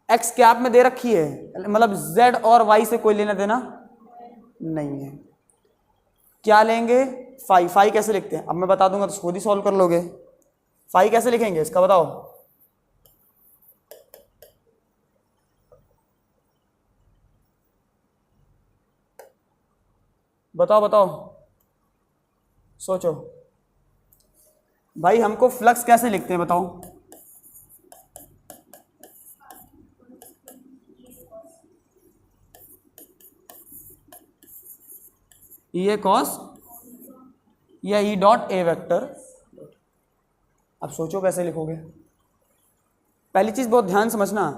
एक्स कैप में दे रखी है, मतलब जेड और वाई से कोई लेना देना नहीं है। क्या लेंगे? फाई। फाई कैसे लिखते हैं अब मैं बता दूंगा तो खुद ही सॉल्व कर लोगे। फाई कैसे लिखेंगे इसका बताओ? बताओ बताओ, सोचो भाई, हमको फ्लक्स कैसे लिखते हैं बताओ? ये कॉस या ई डॉट ए वेक्टर। अब सोचो कैसे लिखोगे। पहली चीज बहुत ध्यान समझना,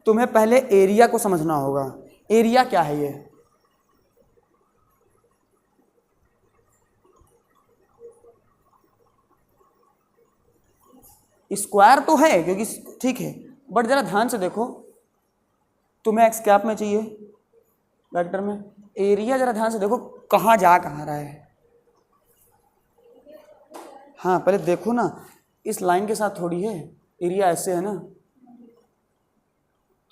तुम्हें पहले एरिया को समझना होगा। एरिया क्या है? ये स्क्वायर तो है क्योंकि ठीक है, बट जरा ध्यान से देखो, तुम्हें एक्स कैप में चाहिए वेक्टर में, एरिया जरा ध्यान से देखो कहाँ जा कहाँ रहा है। हाँ पहले देखो ना, इस लाइन के साथ थोड़ी है, एरिया ऐसे है ना,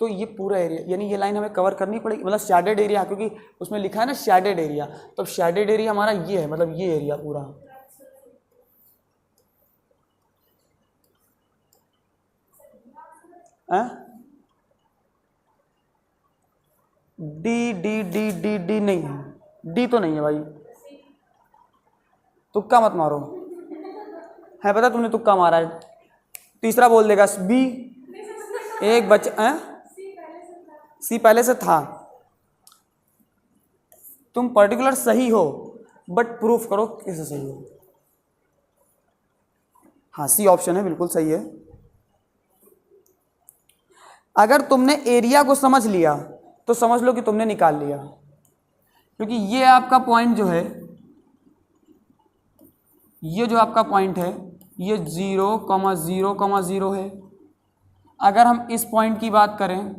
तो ये पूरा एरिया, यानी ये लाइन हमें कवर करनी पड़ेगी, मतलब शैडेड एरिया, क्योंकि उसमें लिखा है ना शैडेड एरिया, तो शैडेड एरिया हमारा ये है, मतलब ये एरिया पूरा। D D D D D नहीं है, डी तो नहीं है भाई, तुक्का मत मारो। है पता तुमने तुक्का मारा है, तीसरा बोल देगा बी। एक बच्चा सी पहले से था। तुम पर्टिकुलर सही हो, बट प्रूफ करो कैसे सही हो। हाँ सी ऑप्शन है, बिल्कुल सही है। अगर तुमने एरिया को समझ लिया तो समझ लो कि तुमने निकाल लिया। क्योंकि ये आपका पॉइंट जो है, ये जो आपका पॉइंट है ये 0,0,0 है। अगर हम इस पॉइंट की बात करें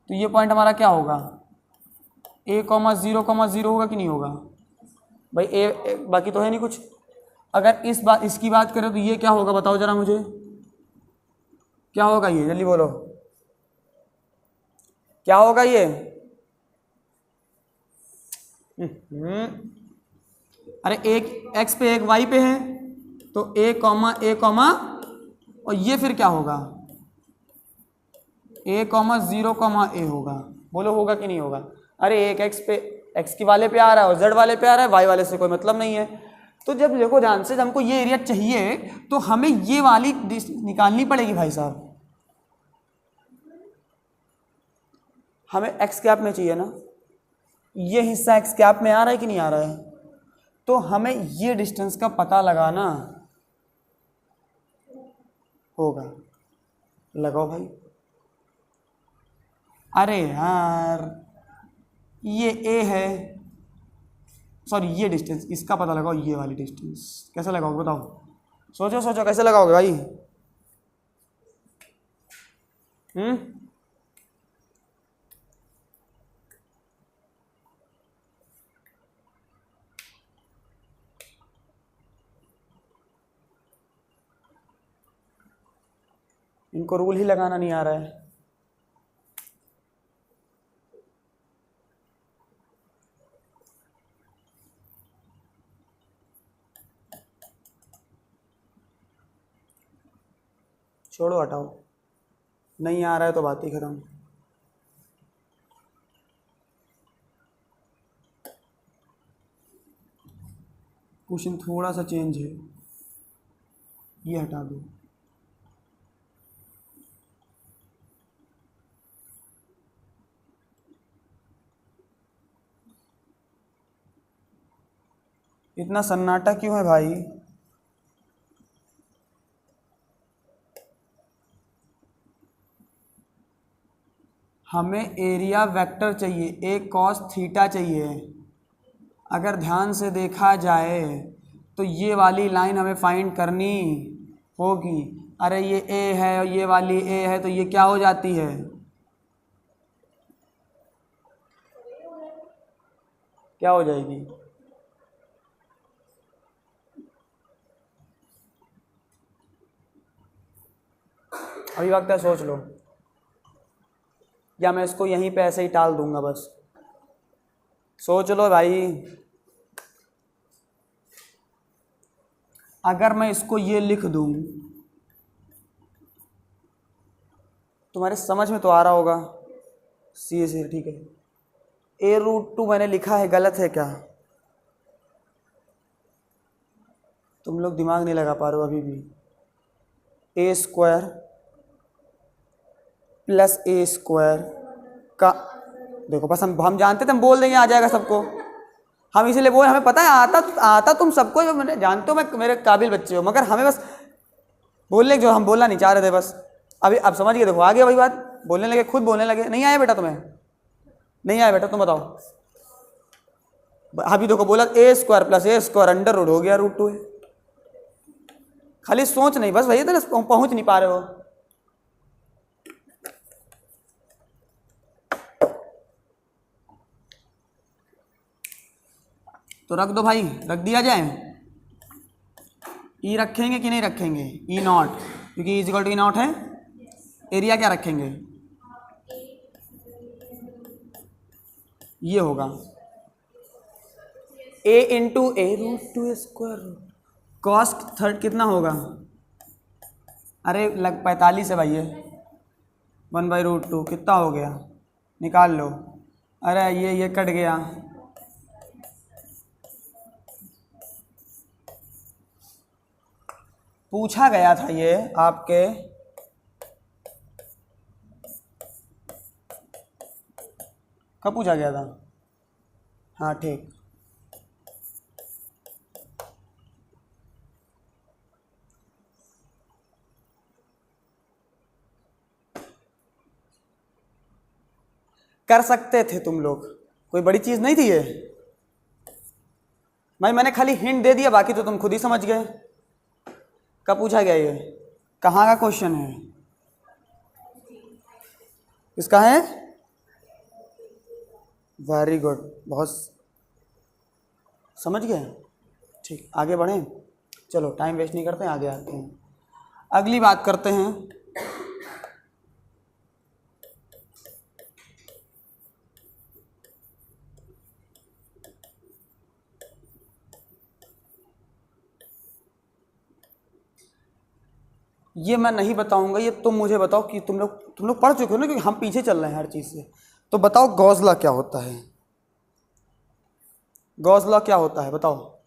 तो ये पॉइंट हमारा क्या होगा, A,0,0 होगा कि नहीं होगा भाई, बाकी तो है नहीं कुछ। अगर इसकी बात करें तो ये क्या होगा बताओ जरा मुझे, क्या होगा ये, जल्दी बोलो क्या होगा ये। अरे एक x पे एक y पे है तो A, A, और ये फिर क्या होगा A,0, A होगा। बोलो होगा कि नहीं होगा। अरे एक x पे x की वाले पे आ रहा है और z वाले पे आ रहा है, y वाले से कोई मतलब नहीं है। तो जब देखो ध्यान से, जब हमको ये एरिया चाहिए तो हमें ये वाली निकालनी पड़ेगी भाई साहब। हमें x कैप में चाहिए ना, ये हिस्सा x कैप में आ रहा है कि नहीं आ रहा है, तो हमें ये डिस्टेंस का पता लगाना होगा। लगाओ भाई। अरे यार ये a है, सॉरी ये डिस्टेंस, इसका पता लगाओ, ये वाली डिस्टेंस कैसे लगाओगे बताओ, सोचो सोचो कैसे लगाओगे भाई। इनको रूल ही लगाना नहीं आ रहा है। छोड़ो हटाओ, नहीं आ रहा है तो बात ही खत्म। क्वेश्चन थोड़ा सा चेंज है, ये हटा दो। इतना सन्नाटा क्यों है भाई। हमें एरिया वेक्टर चाहिए, एक कॉस थीटा चाहिए। अगर ध्यान से देखा जाए तो ये वाली लाइन हमें फाइंड करनी होगी। अरे ये ए है और ये वाली ए है तो ये क्या हो जाती है, क्या हो जाएगी, अभी वक्त है सोच लो, या मैं इसको यहीं पे ऐसे ही टाल दूंगा बस, सोच लो भाई। अगर मैं इसको ये लिख दूं, तुम्हारे समझ में तो आ रहा होगा, सी से ठीक है। A√2 मैंने लिखा है, गलत है क्या, तुम लोग दिमाग नहीं लगा पा रहे हो अभी भी। A² प्लस A² का, देखो बस हम जानते थे, हम बोल देंगे आ जाएगा सबको, हम इसीलिए बोल, हमें पता है आता तुम सबको, मैंने जानते हो मैं मेरे काबिल बच्चे हो, मगर हमें बस बोलने जो हम बोलना नहीं चाह रहे थे बस। अभी अब समझ गए, देखो आ गया वही बात, बोलने लगे, खुद बोलने लगे। नहीं आया बेटा तुम्हें, नहीं आया बेटा, तुम बताओ। अभी देखो बोला A² plus A² under root हो गया √2 है। खाली सोच नहीं बस भैया, तो पहुंच नहीं पा रहे हो। तो रख दो भाई, रख दिया जाए। ई रखेंगे कि नहीं रखेंगे, E0, क्योंकि E=E0 है। एरिया क्या रखेंगे, ये होगा A into A√2² cos third कितना होगा, अरे लग 45 है भाई, ये 1/√2 कितना हो गया, निकाल लो। अरे ये कट गया, पूछा गया था ये आपके, कब पूछा गया था, हाँ ठीक। कर सकते थे तुम लोग, कोई बड़ी चीज़ नहीं थी ये भाई, मैंने खाली हिंट दे दिया, बाकी तो तुम खुद ही समझ गए। कब पूछा गया ये, कहाँ का क्वेश्चन है, किसका है? वेरी गुड, बहुत समझ गए। ठीक, आगे बढ़ें, चलो टाइम वेस्ट नहीं करते, आगे आते हैं, अगली बात करते हैं। ये मैं नहीं बताऊंगा, ये तुम मुझे बताओ कि तुम लोग पढ़ चुके हो ना, क्योंकि हम पीछे चल रहे हैं हर चीज़ से। तो बताओ गॉस लॉ क्या होता है, गॉस लॉ क्या होता है बताओ।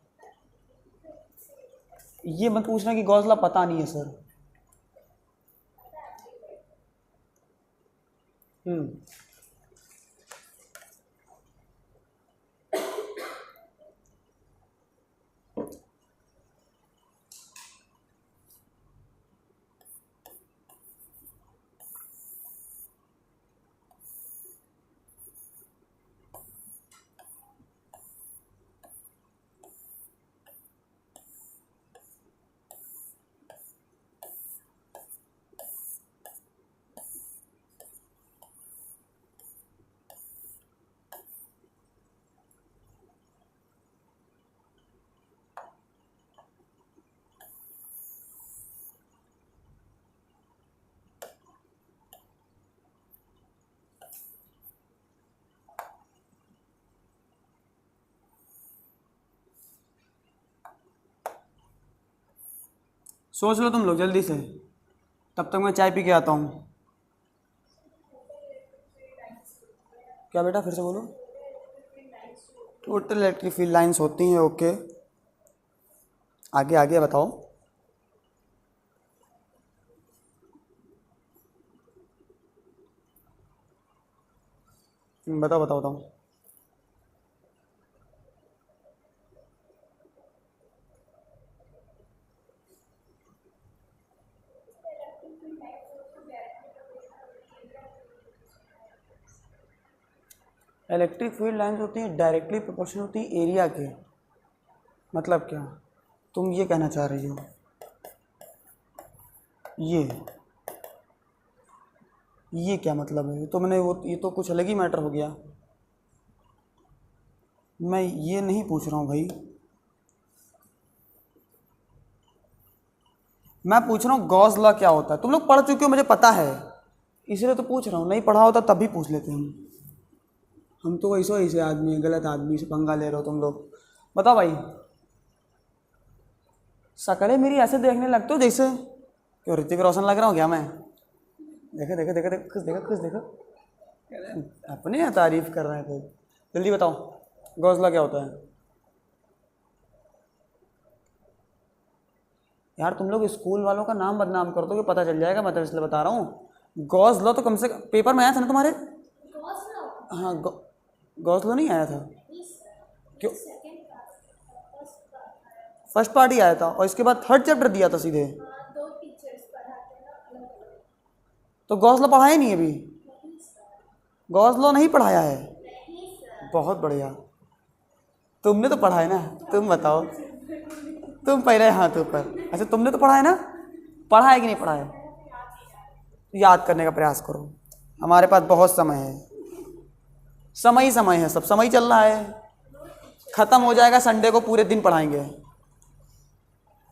ये मत पूछना कि गॉस लॉ पता नहीं है सर। सोच लो तुम लोग जल्दी से, तब तक मैं चाय पी के आता हूँ। क्या बेटा, फिर से बोलो। टोटल इलेक्ट्रिक फील्ड लाइंस होती हैं, ओके। आगे आगे बताओ। बताओ बताओ बताओ। इलेक्ट्रिक फील्ड लाइंस होती हैं डायरेक्टली प्रोपोर्शनल होती है एरिया के। मतलब क्या तुम ये कहना चाह रही हो? ये क्या मतलब है? तो मैंने वो, ये तो कुछ अलग ही मैटर हो गया। मैं ये नहीं पूछ रहा हूँ भाई, मैं पूछ रहा हूँ गॉस लॉ क्या होता है। तुम लोग पढ़ चुके हो, मुझे पता है, इसलिए तो पूछ रहा हूँ। नहीं पढ़ा होता तब भी पूछ लेते हम तो ऐसे आदमी है, गलत आदमी से पंगा ले रहे हो तुम लोग। बताओ भाई, शकलें मेरी ऐसे देखने लगते हो जैसे क्यों ऋतिक रोशन लग रहा हूँ क्या मैं? देखो देखो देखो देखो, खुश देखो खुश देखो, अपने यहाँ तारीफ कर रहे हैं खुद। जल्दी बताओ गॉस लॉ क्या होता है? यार तुम लोग स्कूल वालों का नाम बदनाम कर दो कि पता चल जाएगा, मैं तो इसलिए बता रहा हूँ। गॉस लॉ तो कम से कम पेपर में आया था ना तुम्हारे? हाँ, गॉस लॉ नहीं आया था क्यों? फर्स्ट पार्ट ही आया था और इसके बाद थर्ड चैप्टर दिया था सीधे। तो गॉस लॉ पढ़ाया नहीं अभी? गॉस लॉ नहीं पढ़ाया है? बहुत बढ़िया, तुमने तो पढ़ा है ना। तुम बताओ, तुम पहले हाथ ऊपर। अच्छा तुमने तो पढ़ा है ना? पढ़ा है कि नहीं पढ़ा है? याद करने का प्रयास करो, हमारे पास बहुत समय है, समय ही समय है, सब समय चल रहा है। ख़त्म हो जाएगा संडे को, पूरे दिन पढ़ाएंगे,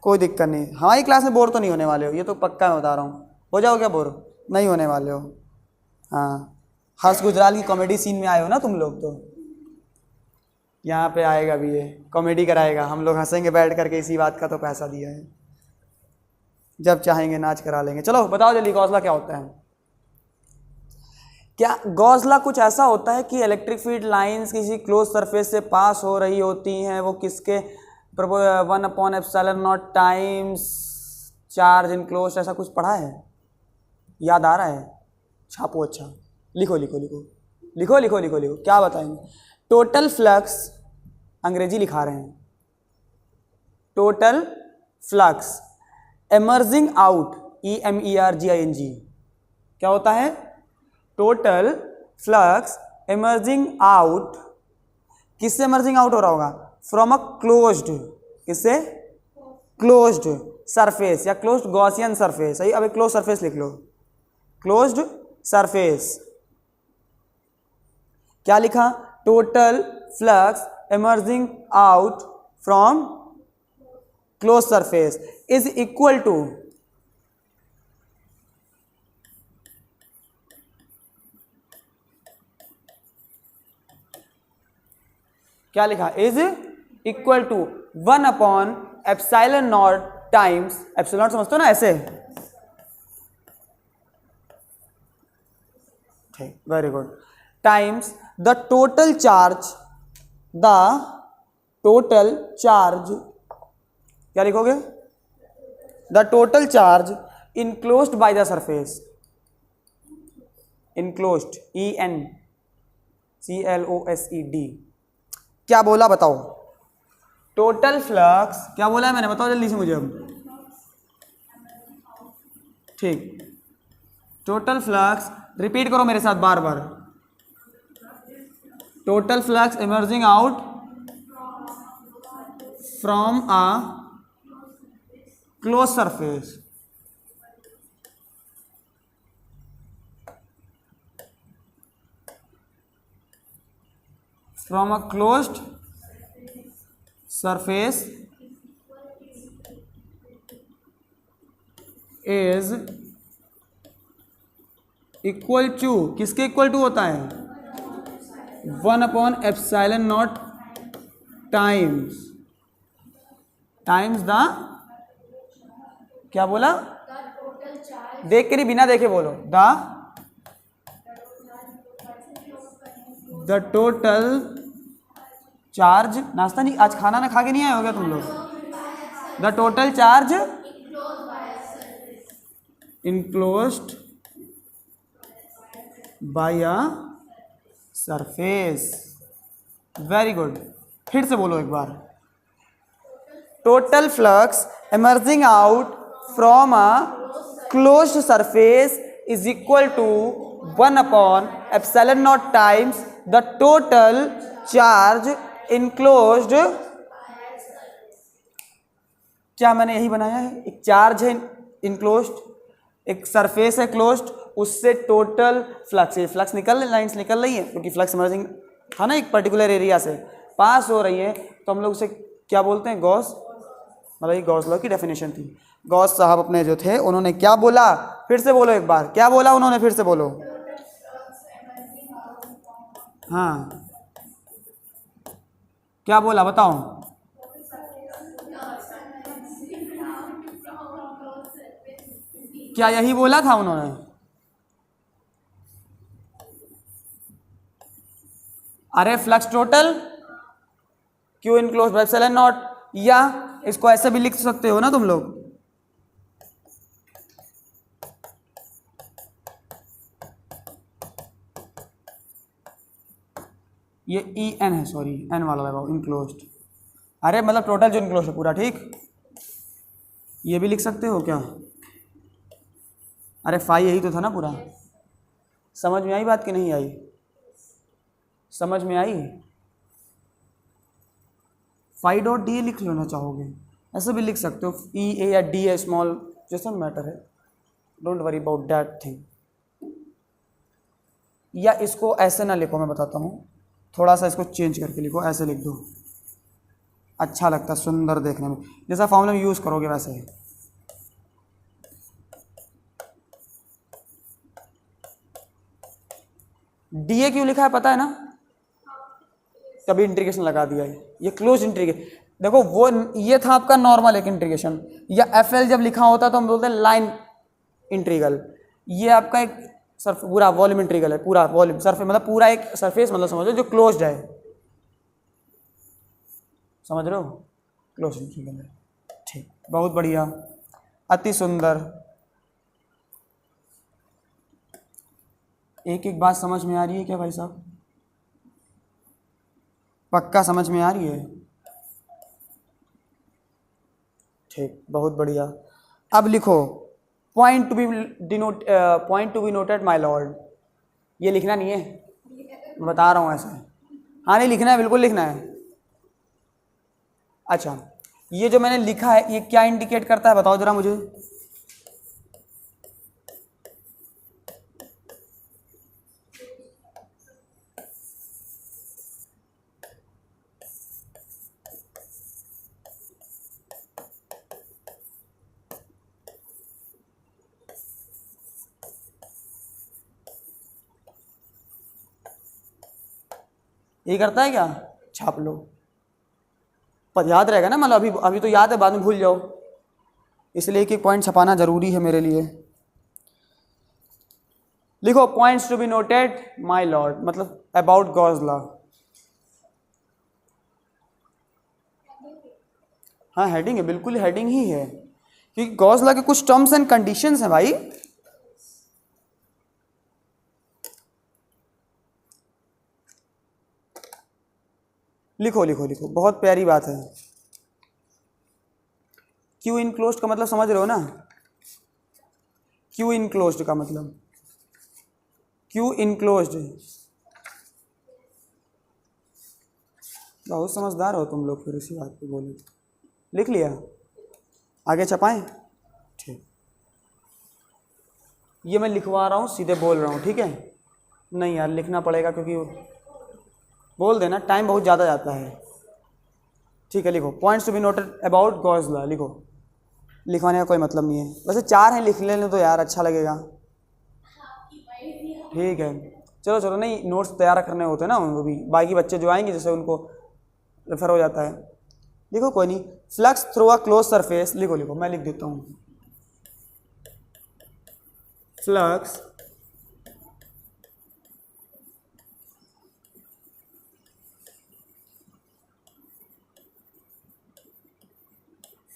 कोई दिक्कत नहीं। हमारी क्लास में बोर तो नहीं होने वाले हो, ये तो पक्का मैं बता रहा हूँ। हो जाओ क्या बोर? नहीं होने वाले हो। हाँ, हर्ष गुजराल की कॉमेडी सीन में आए हो ना तुम लोग, तो यहाँ पे आएगा भी, ये कॉमेडी कराएगा, हम लोग हंसेंगे बैठ करके। इसी बात का तो पैसा दिया है, जब चाहेंगे नाच करा लेंगे। चलो बताओ जल्दी, गॉस लॉ क्या होता है? क्या गॉस लॉ कुछ ऐसा होता है कि इलेक्ट्रिक फील्ड लाइंस किसी क्लोज सरफेस से पास हो रही होती हैं, वो किसके 1/ε0 टाइम्स चार्ज इनक्लोज, ऐसा कुछ पढ़ा है? याद आ रहा है? छापो, अच्छा लिखो लिखो लिखो लिखो लिखो लिखो लिखो। क्या बताएंगे? टोटल फ्लक्स, अंग्रेजी लिखा रहे हैं, total flux emerging out, EMERGING, क्या होता है? टोटल फ्लक्स एमर्जिंग आउट किससे इमर्जिंग आउट हो रहा होगा? फ्रॉम अ क्लोज्ड, किससे? क्लोज्ड सरफेस या क्लोज्ड गॉसियन सरफेस। सही, अब एक क्लोज सरफेस लिख लो, क्लोज्ड सरफेस। क्या लिखा? Total flux emerging out from close surface is equal to, क्या लिखा? Is equal to 1/ε0 times, epsilon समझते हो ना ऐसे? ठीक, very good. Times the total charge, the total charge, क्या लिखोगे? The total charge enclosed by the surface, enclosed, ENCLOSED। क्या बोला बताओ? टोटल फ्लक्स, क्या बोला है मैंने? बताओ जल्दी से मुझे अब। ठीक, टोटल फ्लक्स, रिपीट करो मेरे साथ बार बार। Total flux emerging out from a close surface, from a closed surface is equal to, किसके इक्वल टू होता है? 1/ε0 टाइम्स द, क्या बोला? देख के नहीं, बिना देखे बोलो। द टोटल चार्ज, नाश्ता नहीं, आज खाना ना खा के नहीं आए हो क्या तुम लोग? The total charge enclosed by a surface. Very good, फिर से बोलो एक बार। Total flux emerging out from a closed surface is equal to 1/ε0 times the total charge enclosed. क्या मैंने यही बनाया है? एक चार्ज है इनक्लोज्ड, एक सरफेस है क्लोज्ड, उससे टोटल फ्लक्स, ये फ्लक्स निकल रही, लाइन्स निकल रही है, क्योंकि फ्लक्स इमर्जिंग था ना, एक पर्टिकुलर एरिया से पास हो रही है, तो हम लोग उसे क्या बोलते हैं? गॉस, मतलब ये गॉस लॉ की डेफिनेशन थी। गॉस साहब अपने जो थे, उन्होंने क्या बोला? फिर से बोलो एक बार, क्या बोला उन्होंने? फिर से बोलो। हाँ, क्या बोला बताओ? क्या यही बोला था उन्होंने? अरे flux total Q enclosed by ε0, या इसको ऐसे भी लिख सकते हो ना तुम लोग, ये EN है, सॉरी N वाला लगाओ, इनक्लोज्ड। अरे मतलब टोटल जो इनक्लोज्ड है पूरा, ठीक? ये भी लिख सकते हो क्या? अरे फाई यही तो था ना पूरा। समझ में आई बात कि नहीं आई? समझ में आई? फाई डॉट डी लिख लेना चाहोगे, ऐसे भी लिख सकते हो, EA या D है स्मॉल, जैसा मैटर है, don't worry about that thing. या इसको ऐसे ना लिखो, मैं बताता हूँ, थोड़ा सा इसको चेंज करके लिखो, ऐसे लिख दो, अच्छा लगता है, सुंदर देखने में, जैसा फॉर्मूला में यूज़ करोगे वैसे ही। DA क्यों लिखा है पता है ना? कभी इंटीग्रेशन लगा दिया है, ये क्लोज इंटीग्रेशन। देखो वो ये था आपका नॉर्मल एक इंटीग्रेशन, या FL जब लिखा होता तो हम बोलते हैं लाइन इंटीग्रल। ये आपका एक सर्फ पूरा वॉल्यूम इंटीग्रल है, पूरा वॉल्यूम सरफेस, मतलब पूरा एक सरफेस, मतलब समझ लो जो क्लोज्ड है, समझ रहे हो? क्लोज इंटीग्रल है। ठीक, बहुत बढ़िया, अति सुंदर। एक एक बात समझ में आ रही है क्या भाई साहब? पक्का समझ में आ रही है? ठीक, बहुत बढ़िया। अब लिखो point two be noted my Lord. ये लिखना नहीं है, मैं बता रहा हूँ ऐसे। हाँ नहीं लिखना है, बिल्कुल लिखना है। अच्छा ये जो मैंने लिखा है ये क्या इंडिकेट करता है बताओ जरा मुझे। ये करता है क्या, छाप लो, पर याद रहेगा ना, मतलब अभी अभी तो याद है, बाद में भूल जाओ, इसलिए एक एक पॉइंट छपाना जरूरी है मेरे लिए। लिखो points to be noted my lord, मतलब अबाउट गॉस लॉ। हाँ हेडिंग है, बिल्कुल हेडिंग ही है, क्योंकि गॉस लॉ के कुछ टर्म्स एंड कंडीशंस हैं भाई। लिखो लिखो लिखो, बहुत प्यारी बात है। क्यू इनक्लोज्ड का मतलब समझ रहे हो ना, क्यू इनक्लोज्ड का मतलब, क्यू इनक्लोज्ड, बहुत समझदार हो तुम लोग, फिर इसी बात पे बोले। लिख लिया, आगे छपाएं, ठीक। ये मैं लिखवा रहा हूँ, सीधे बोल रहा हूँ, ठीक है। नहीं यार लिखना पड़ेगा, क्योंकि बोल देना टाइम बहुत ज़्यादा जाता है, ठीक है। लिखो points to be noted about Gauss law, लिखो, लिखवाने का कोई मतलब नहीं है, वैसे 4 हैं, लिख लेने तो यार अच्छा लगेगा, ठीक है। चलो चलो, नहीं नोट्स तैयार करने होते हैं ना उनको भी, बाकी बच्चे जो आएंगे जैसे उनको रेफर हो जाता है। लिखो कोई नहीं, flux through a close surface, लिखो लिखो, मैं लिख देता हूँ, flux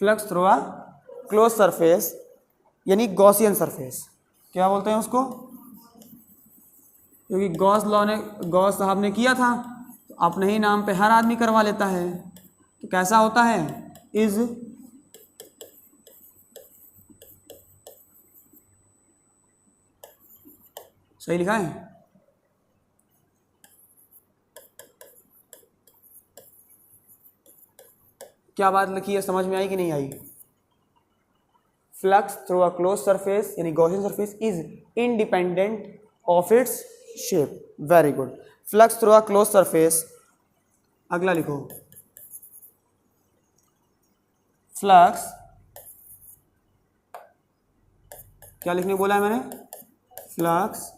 flux through a close surface यानी गॉसियन सरफेस, क्या बोलते हैं उसको, क्योंकि गॉस साहब ने किया था, तो अपने ही नाम पे हर आदमी करवा लेता है, तो कैसा होता है, इज सही लिखा है, क्या बात लिखी है, समझ में आई कि नहीं आई। Flux through a close surface यानी Gaussian surface is independent of its shape, very good. Flux through a close surface, अगला लिखो, फ्लक्स, क्या लिखने बोला है मैंने, flux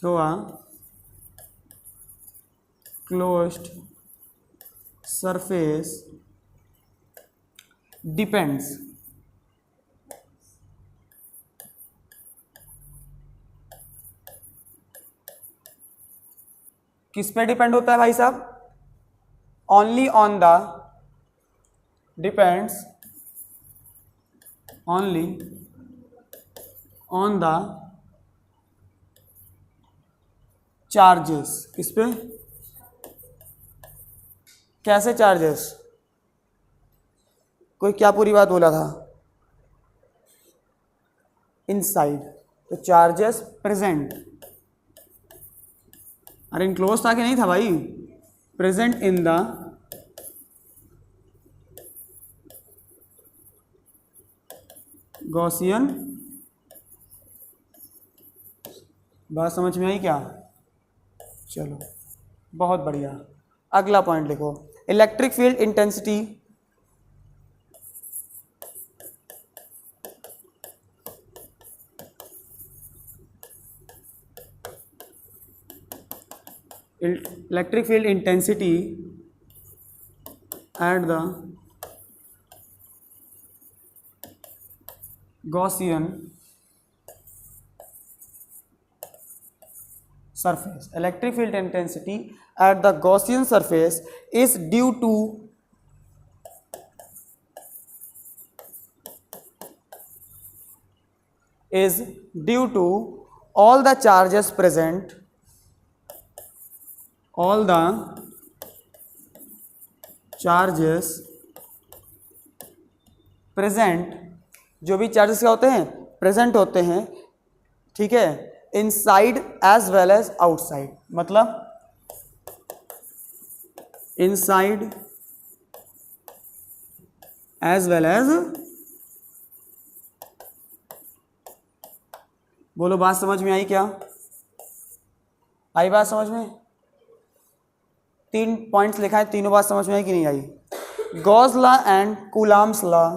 through a closed surface depends, किस पे डिपेंड होता है भाई साहब, only on the, depends only on the charges, किस पे, कैसे चार्जेस, कोई क्या पूरी बात बोला था, इनसाइड, तो चार्जेस प्रेजेंट, अरे इनक्लोज था कि नहीं था भाई, प्रेजेंट इन द गॉसियन, बात समझ में आई क्या, चलो बहुत बढ़िया। अगला पॉइंट लिखो, electric field intensity, electric field intensity at the Gaussian surface, electric field intensity at the Gaussian surface is due to all the charges present, all the charges present, जो भी चार्जेस क्या होते हैं, प्रेजेंट होते हैं, ठीक है, inside as well as outside, मतलब इनसाइड एज वेल एज, बोलो बात समझ में आई क्या? आई बात समझ में? 3 पॉइंट्स लिखा है, तीनों बात समझ में आई कि नहीं आई? Gauss law and Coulomb's law.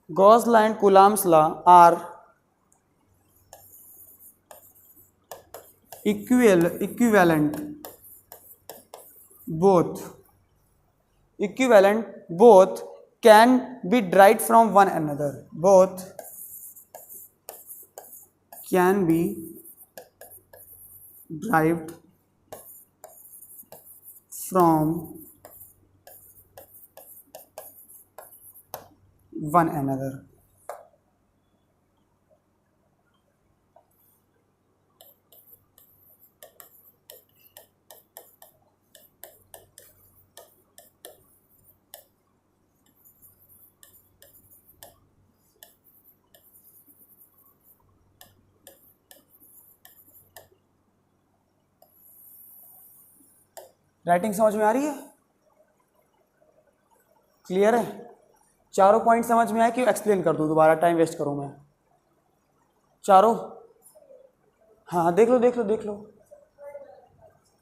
Gauss law and Coulomb's law are equivalent both can be derived from one another, both can be derived from one another. Writing समझ में आ रही है? क्लियर है? चारों पॉइंट समझ में आए कि एक्सप्लेन कर दूं दोबारा, टाइम वेस्ट करूं मैं? चारों? हाँ देख लो।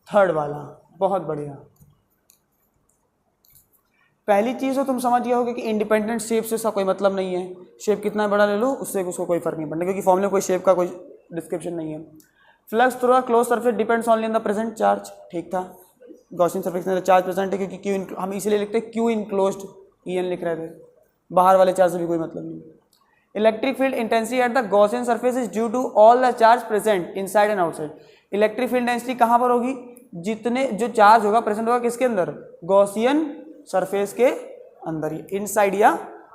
थर्ड वाला बहुत बढ़िया। पहली चीज़ तो तुम समझ गए होगे कि इंडिपेंडेंट शेप से उसका कोई मतलब नहीं है, शेप कितना बड़ा ले लो उससे उसको कोई फर्क नहीं पड़ता, क्योंकि फॉर्मूले में कोई शेप का कोई डिस्क्रिप्शन नहीं है। Flux through a close surface depends only on the present charge, ठीक था। गॉसियन सरफेस में चार्ज प्रेजेंट है क्योंकि क्यू, हम इसीलिए लिखते हैं क्यू इनक्लोज्ड, EN लिख रहे थे, बाहर वाले चार्ज से भी कोई मतलब नहीं। Electric field intensity at the Gaussian surface is due to all the charge present inside and outside. Electric field intensity कहाँ पर होगी? जितने जो चार्ज होगा प्रेजेंट होगा किसके अंदर? गॉसियन सरफेस के अंदर, इनसाइड या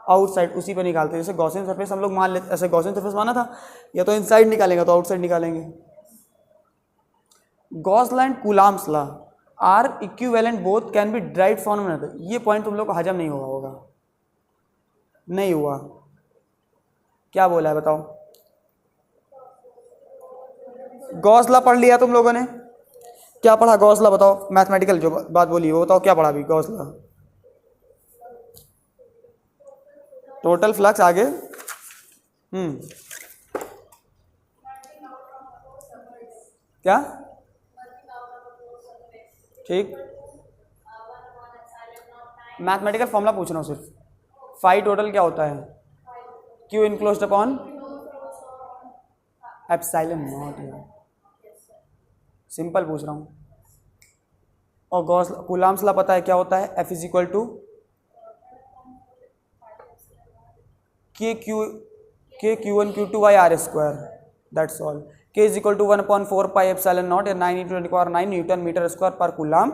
आउटसाइड, उसी पर निकालते हैं। जैसे गॉसियन सरफेस हम लोग मान लेते, ऐसे गॉसियन सरफेस माना था, या तो इनसाइड निकालेंगे तो आउटसाइड निकालेंगे। Gauss law and Coulomb's law are equivalent both can be derived from one another. ये पॉइंट तुम लोग को हजम नहीं हुआ होगा, नहीं हुआ? क्या बोला है बताओ? गॉस लॉ पढ़ लिया तुम लोगों ने? क्या पढ़ा गॉस लॉ बताओ? मैथमेटिकल जो बात बोली वो बताओ, क्या पढ़ा अभी गॉस लॉ? टोटल फ्लक्स आगे, क्या? ठीक, मैथमेटिकल फॉर्मूला पूछ रहा हूँ सिर्फ। फाई टोटल क्या होता है? Q enclosed upon epsilon not, simple पूछ रहा हूँ। और गॉस कूलाम्स लॉ पता है क्या होता है? F is equal to Q1 Q2 by R square, that's all. K is equal to 1/4 pi epsilon naught या 9 × 10⁹ न्यूटन मीटर स्क्वायर पर कूलाम।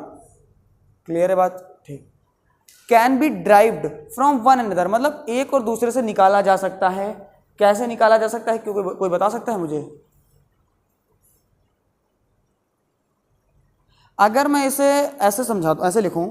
क्लियर है बात? ठीक। Can be derived from one another, मतलब एक और दूसरे से निकाला जा सकता है। कैसे निकाला जा सकता है? क्योंकि कोई बता सकता है मुझे? अगर मैं इसे ऐसे समझाता, ऐसे लिखूं,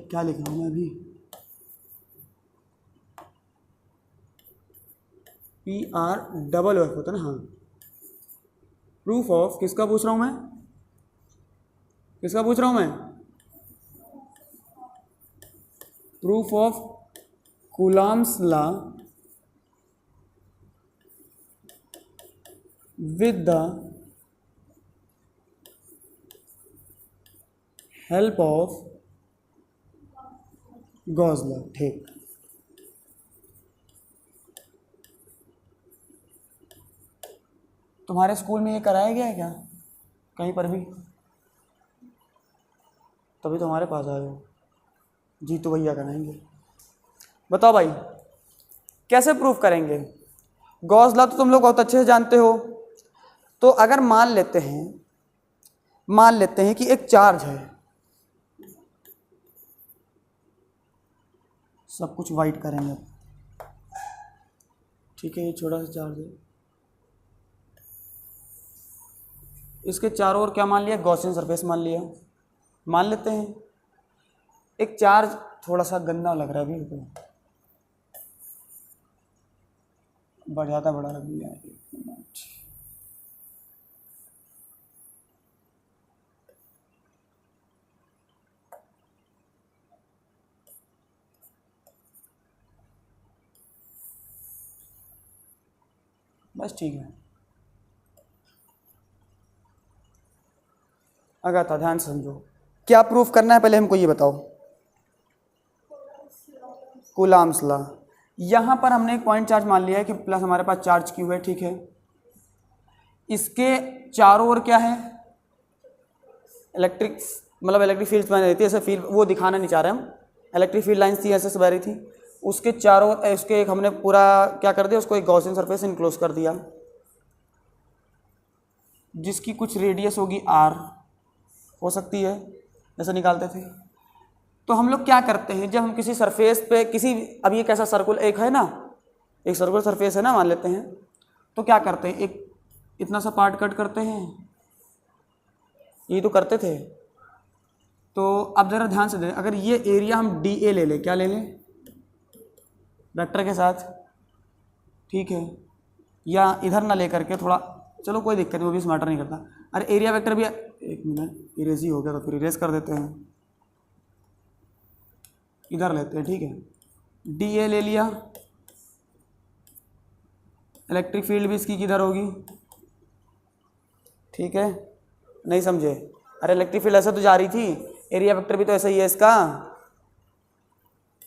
क्या लिख रहा हूं मैं अभी? PRFF होता है ना? हाँ, प्रूफ ऑफ किसका पूछ रहा हूं मैं? किसका पूछ रहा हूं मैं? Proof of coulombs law with the help of Gauss law. ठीक, तुम्हारे स्कूल में ये कराया गया है क्या कहीं पर भी? तभी तुम्हारे पास आए हो। जी तो भैया कराएंगे। बताओ भाई कैसे प्रूफ करेंगे? गॉस लॉ तो तुम लोग बहुत अच्छे से जानते हो। तो अगर मान लेते हैं कि एक चार्ज है, सब कुछ वाइट करेंगे, ठीक है, ये छोटा सा चार्ज है, इसके चारों ओर क्या मान लिया, गॉसियन सरफेस मान लिया। मान लेते हैं एक चार्ज, थोड़ा सा गंदा लग रहा है अभी तो, ज़्यादा बड़ा लग गया, एक मिनट, बस ठीक है। अगर था, ध्यान से समझो, क्या प्रूफ करना है पहले हमको ये बताओ। Coulomb's law. यहाँ पर हमने एक पॉइंट चार्ज मान लिया है कि प्लस हमारे पास चार्ज क्यू है, ठीक है। इसके चारों ओर क्या है, इलेक्ट्रिक, मतलब इलेक्ट्रिक फील्ड बनी रहती है, ऐसे फील्ड वो दिखाना नहीं चाह रहे हम, इलेक्ट्रिक फील्ड लाइन्स थी, ऐसे बह रही थी, उसके चारों उसके एक हमने पूरा क्या कर दिया, उसको एक गॉसियन सरफेस इनक्लोज कर दिया, जिसकी कुछ रेडियस होगी आर, हो सकती है, ऐसे निकालते थे। तो हम लोग क्या करते हैं, जब हम किसी सरफेस पे किसी, अब ये कैसा सर्कुल एक है ना, एक सर्कुलर सरफेस है ना, मान लेते हैं, तो क्या करते हैं, एक इतना सा पार्ट कट करते हैं, ये तो करते थे। तो अब ज़रा ध्यान से दें, अगर ये एरिया हम डी ए ले लें, क्या ले लें, वेक्टर के साथ, ठीक है, या इधर ना लेकर के थोड़ा, चलो कोई दिक्कत नहीं, वो भी मैटर नहीं करता। अरे एरिया वेक्टर भी, एक मिनट, इरेज ही हो गया तो फिर इरेज कर देते हैं, इधर लेते हैं, ठीक है, डी ए ले लिया, इलेक्ट्रिक फील्ड भी इसकी किधर होगी, ठीक है, नहीं समझे, अरे इलेक्ट्रिक फील्ड ऐसे तो जा रही थी, एरिया वेक्टर भी तो ऐसा ही है इसका,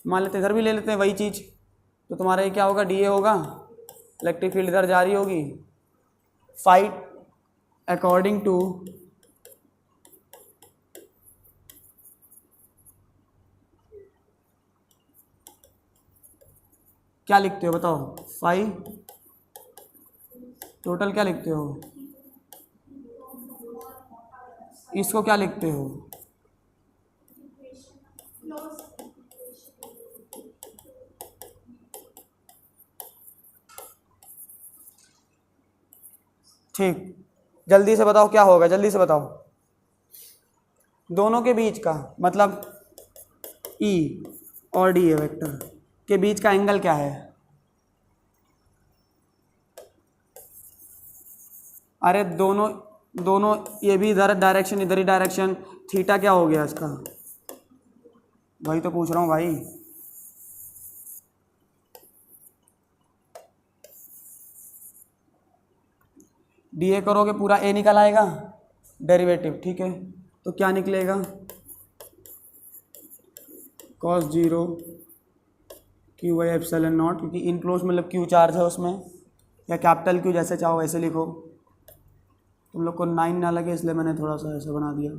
मान लेते इधर भी ले लेते हैं वही चीज़, तो तुम्हारा ये क्या होगा, डी ए होगा, इलेक्ट्रिक फील्ड इधर जा रही होगी, फाइट अकॉर्डिंग टू क्या लिखते हो बताओ, फाई टोटल क्या लिखते हो, इसको क्या लिखते हो, ठीक, जल्दी से बताओ क्या होगा, जल्दी से बताओ, दोनों के बीच का मतलब ई और डी ए वेक्टर के बीच का एंगल क्या है, अरे दोनों दोनों, ये भी इधर डायरेक्शन, इधर ही डायरेक्शन, थीटा क्या हो गया इसका, वही तो पूछ रहा हूँ भाई, डी ए करोगे पूरा ए निकल आएगा, डेरिवेटिव, ठीक है, तो क्या निकलेगा, cos 0 Q by epsilon not, क्योंकि इनक्लोज मतलब क्यू चार्ज है उसमें, या कैपिटल क्यू, जैसे चाहो वैसे लिखो, तुम लोग को 9 ना लगे इसलिए मैंने थोड़ा सा ऐसे बना दिया,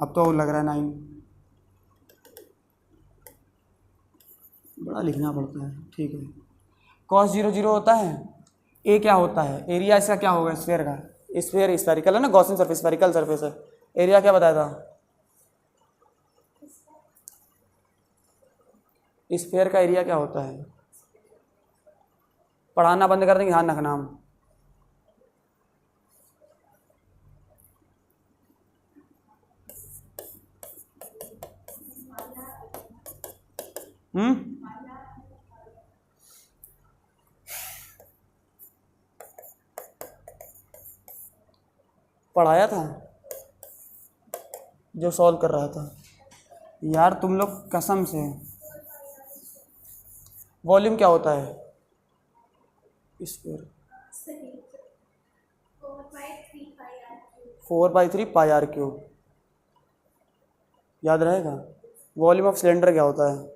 अब तो लग रहा है 9, बड़ा लिखना पड़ता है, ठीक है, cos 0 0 होता है, ए क्या होता है, एरिया इसका क्या होगा, स्फीयर का, स्फीयर स्फेरिकल है ना, गॉसियन सरफेस स्फेरिकल सरफेस है, एरिया क्या बताया था, स्फीयर का एरिया क्या होता है, पढ़ाना बंद कर देंगे, ध्यान रखना हम, पढ़ाया था जो सॉल्व कर रहा था यार, तुम लोग कसम से, वॉल्यूम क्या होता है, स्फीयर 4/3 पाई आर क्यूब, याद रहेगा, वॉल्यूम ऑफ सिलेंडर क्या होता है,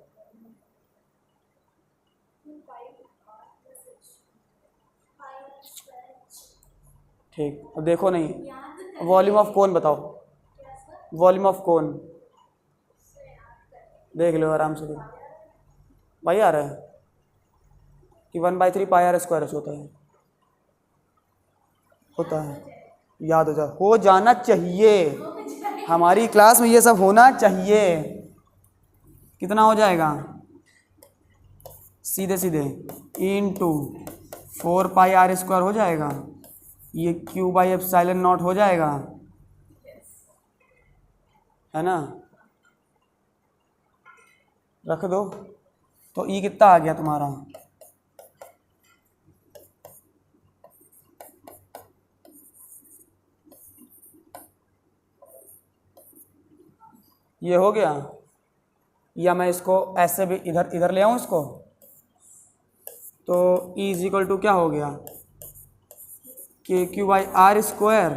ठीक, अब देखो नहीं, वॉल्यूम ऑफ कोन बताओ, वॉल्यूम ऑफ कोन देख लो आराम से, देखो भाई आ रहा है, कि 1/3 पाई आर स्क्वायर होता है। याद हो जाना चाहिए, हमारी क्लास में ये सब होना चाहिए। कितना हो जाएगा, सीधे सीधे इंटू 4 पाई आर स्क्वायर हो जाएगा, ये क्यू बाई एप्सिलॉन नॉट हो जाएगा, है ना। रख दो, तो ई कितना आ गया तुम्हारा, ये हो गया। या मैं इसको ऐसे भी इधर इधर ले आऊँ इसको, तो ई इज इक्वल टू क्या हो गया, K Q by R square.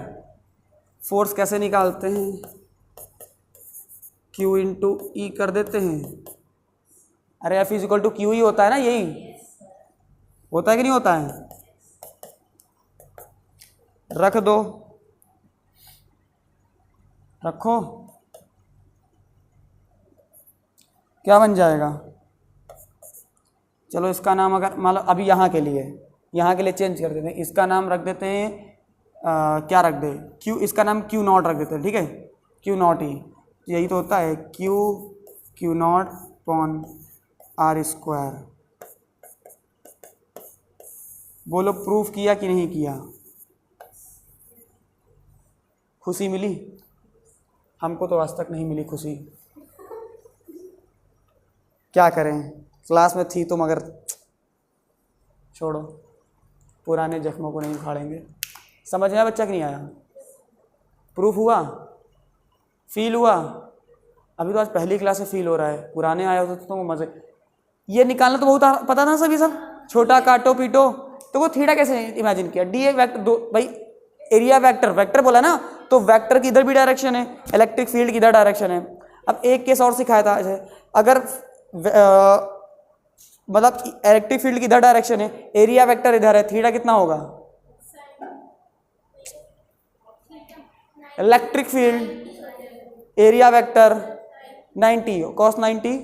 Force कैसे निकालते हैं, क्यू इंटू ई कर देते हैं। अरे F is equal to Q ही होता है ना, यही होता है कि नहीं होता है। रख दो, रखो, क्या बन जाएगा। चलो इसका नाम अगर मान लो अभी यहाँ के लिए चेंज कर देते हैं, इसका नाम रख देते हैं क्या रख दे, क्यू, इसका नाम क्यू नॉट रख देते हैं, ठीक है, क्यू नॉट ही, यही तो होता है, Q naught upon R square. बोलो प्रूफ किया कि नहीं किया, खुशी मिली, हमको तो आज तक नहीं मिली खुशी। क्या करें, क्लास में थी तो, मगर छोड़ो, पुराने जख्मों को नहीं उखाड़ेंगे। समझ में आया बच्चा कि नहीं आया, प्रूफ हुआ, फील हुआ। अभी तो आज पहली क्लास में फील हो रहा है, पुराने आए होते तो मजे। ये निकालना तो बहुत पता था सभी, सब छोटा काटो पीटो। तो वो थीटा कैसे इमेजिन किया, डी ए वेक्टर दो भाई, एरिया वेक्टर बोला ना, तो वेक्टर की इधर भी डायरेक्शन है, इलेक्ट्रिक फील्ड की इधर डायरेक्शन है। अब एक केस और सिखाया था, अगर मतलब इलेक्ट्रिक फील्ड की इधर डायरेक्शन है, एरिया वेक्टर इधर है, थीटा कितना होगा, electric field area vector 90 cos 90,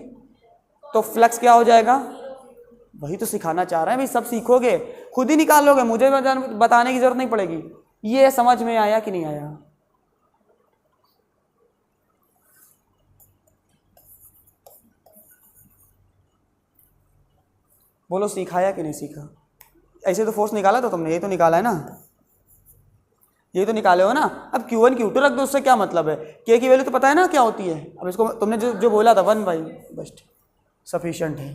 तो फ्लक्स क्या हो जाएगा। वही तो सिखाना चाह रहे हैं भाई, सब सीखोगे, खुद ही निकालोगे, मुझे बताने की जरूरत नहीं पड़ेगी। ये समझ में आया कि नहीं आया, बोलो सिखाया कि नहीं सीखा। ऐसे तो फोर्स निकाला था तुमने, ये तो निकाला है ना, ये तो निकाले हो ना। अब Q1 Q2 रख दो, उससे क्या मतलब है, के की वैल्यू तो पता है ना क्या होती है। अब इसको तुमने जो बोला था 1 बाई, बस सफिशिएंट है,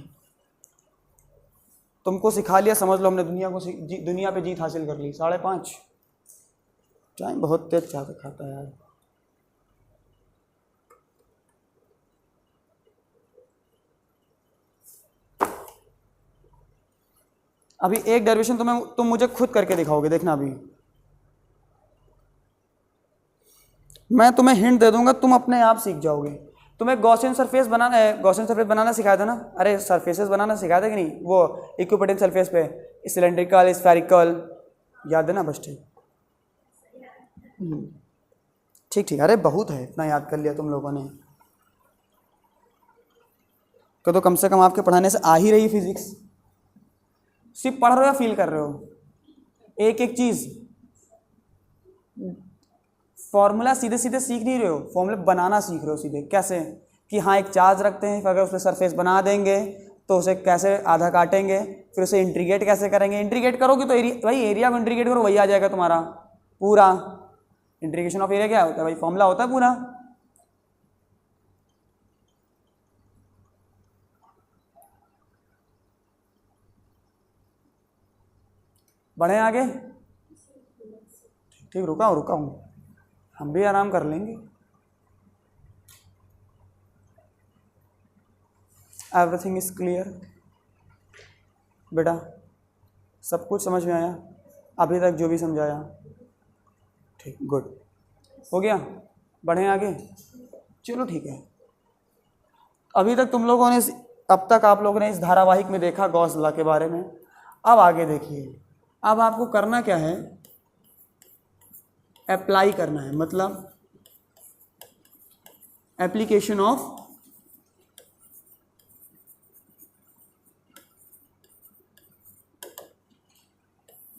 तुमको सिखा लिया, समझ लो हमने दुनिया पे जीत हासिल कर ली। 5:30 टाइम बहुत तेज खाता है यार। अभी एक डेरिवेशन तुम मुझे खुद करके दिखाओगे, देखना। अभी मैं तुम्हें हिंट दे दूंगा, तुम अपने आप सीख जाओगे। तुम्हें गॉसियन सरफेस बनाना सिखाया था ना, अरे सरफेसेस बनाना सिखाया था कि नहीं, वो इक्विपोटेंट सरफेस पे, सिलेंड्रिकल, स्फेरिकल, याद है ना। बस ठीक, अरे बहुत है, इतना याद कर लिया तुम लोगों ने, तो कम से कम आपके पढ़ाने से आ ही रही फिजिक्स। सिर्फ पढ़ रहे हो या फील कर रहे हो, एक एक चीज, फॉर्मूला सीधे सीधे सीख नहीं रहे हो, फॉर्मूला बनाना सीख रहे हो सीधे। कैसे, कि हाँ एक चार्ज रखते हैं, फिर अगर उसमें सरफेस बना देंगे तो उसे कैसे आधा काटेंगे, फिर उसे इंटीग्रेट कैसे करेंगे। इंटीग्रेट करोगे तो भाई एरिया को इंटीग्रेट करो, वही आ जाएगा तुम्हारा पूरा। इंटीग्रेशन ऑफ एरिया क्या होता है भाई, फॉर्मूला होता है पूरा। बढ़े आगे, ठीक, रुका हूँ, हम भी आराम कर लेंगे। एवरीथिंग इज क्लियर बेटा, सब कुछ समझ में आया अभी तक जो भी समझाया, ठीक, गुड, हो गया। बढ़े आगे, चलो ठीक है। अभी तक तुम लोगों ने, अब तक आप लोगों ने इस धारावाहिक में देखा गॉस लॉ के बारे में। अब आगे देखिए, अब आपको करना क्या है, अप्लाई करना है, मतलब एप्लीकेशन ऑफ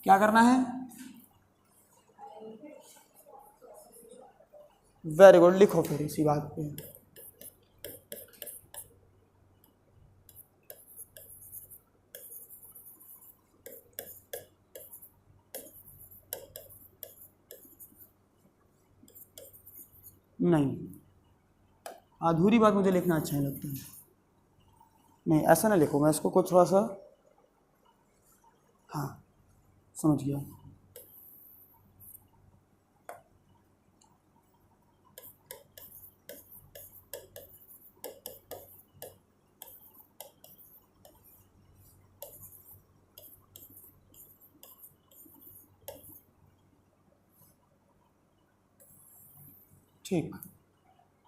क्या करना है? वेरी गुड, लिखो फिर इसी बात पे। नहीं, अधूरी बात मुझे लिखना अच्छा नहीं लगता है। नहीं, ऐसा ना लिखो, मैं इसको कुछ थोड़ा सा, हाँ समझ गया। ठीक,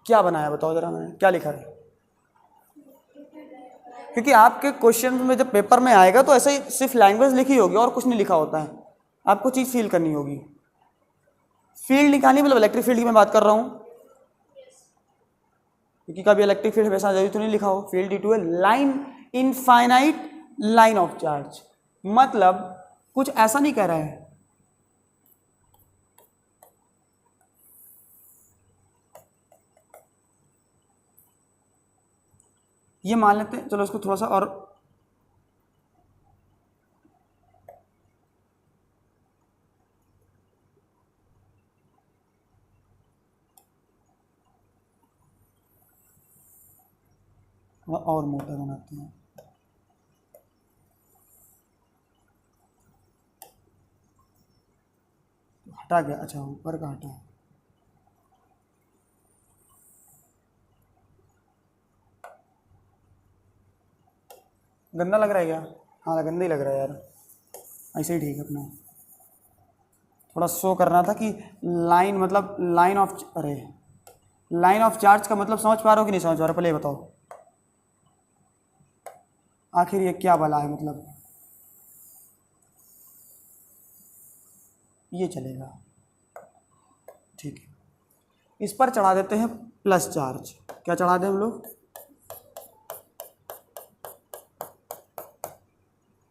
क्या बनाया बताओ जरा, मैंने क्या लिखा है? क्योंकि आपके क्वेश्चन में जब पेपर में आएगा तो ऐसे ही सिर्फ लैंग्वेज लिखी होगी और कुछ नहीं लिखा होता है, आपको चीज़ फील करनी होगी। फील्ड निकालनी, मतलब इलेक्ट्रिक फील्ड की मैं बात कर रहा हूँ, क्योंकि कभी इलेक्ट्रिक फील्ड वैसा जरूरी तो नहीं लिखा हो। Field to a line, infinite line of charge, मतलब कुछ ऐसा नहीं कह रहा है। ये मान लेते हैं, चलो इसको थोड़ा सा और मोटा बनाते हैं। हटा गया, अच्छा ऊपर का हटा। गंदा लग रहा है क्या? हाँ गंदा ही लग रहा है यार, ऐसे ही ठीक है अपना। थोड़ा शो करना था कि लाइन, मतलब लाइन ऑफ, अरे लाइन ऑफ चार्ज का मतलब समझ पा रहे हो कि नहीं समझ पा रहे? पहले ये बताओ आखिर ये क्या भला है, मतलब ये चलेगा, ठीक है। इस पर चढ़ा देते हैं प्लस चार्ज। क्या चढ़ा दें हम लोग?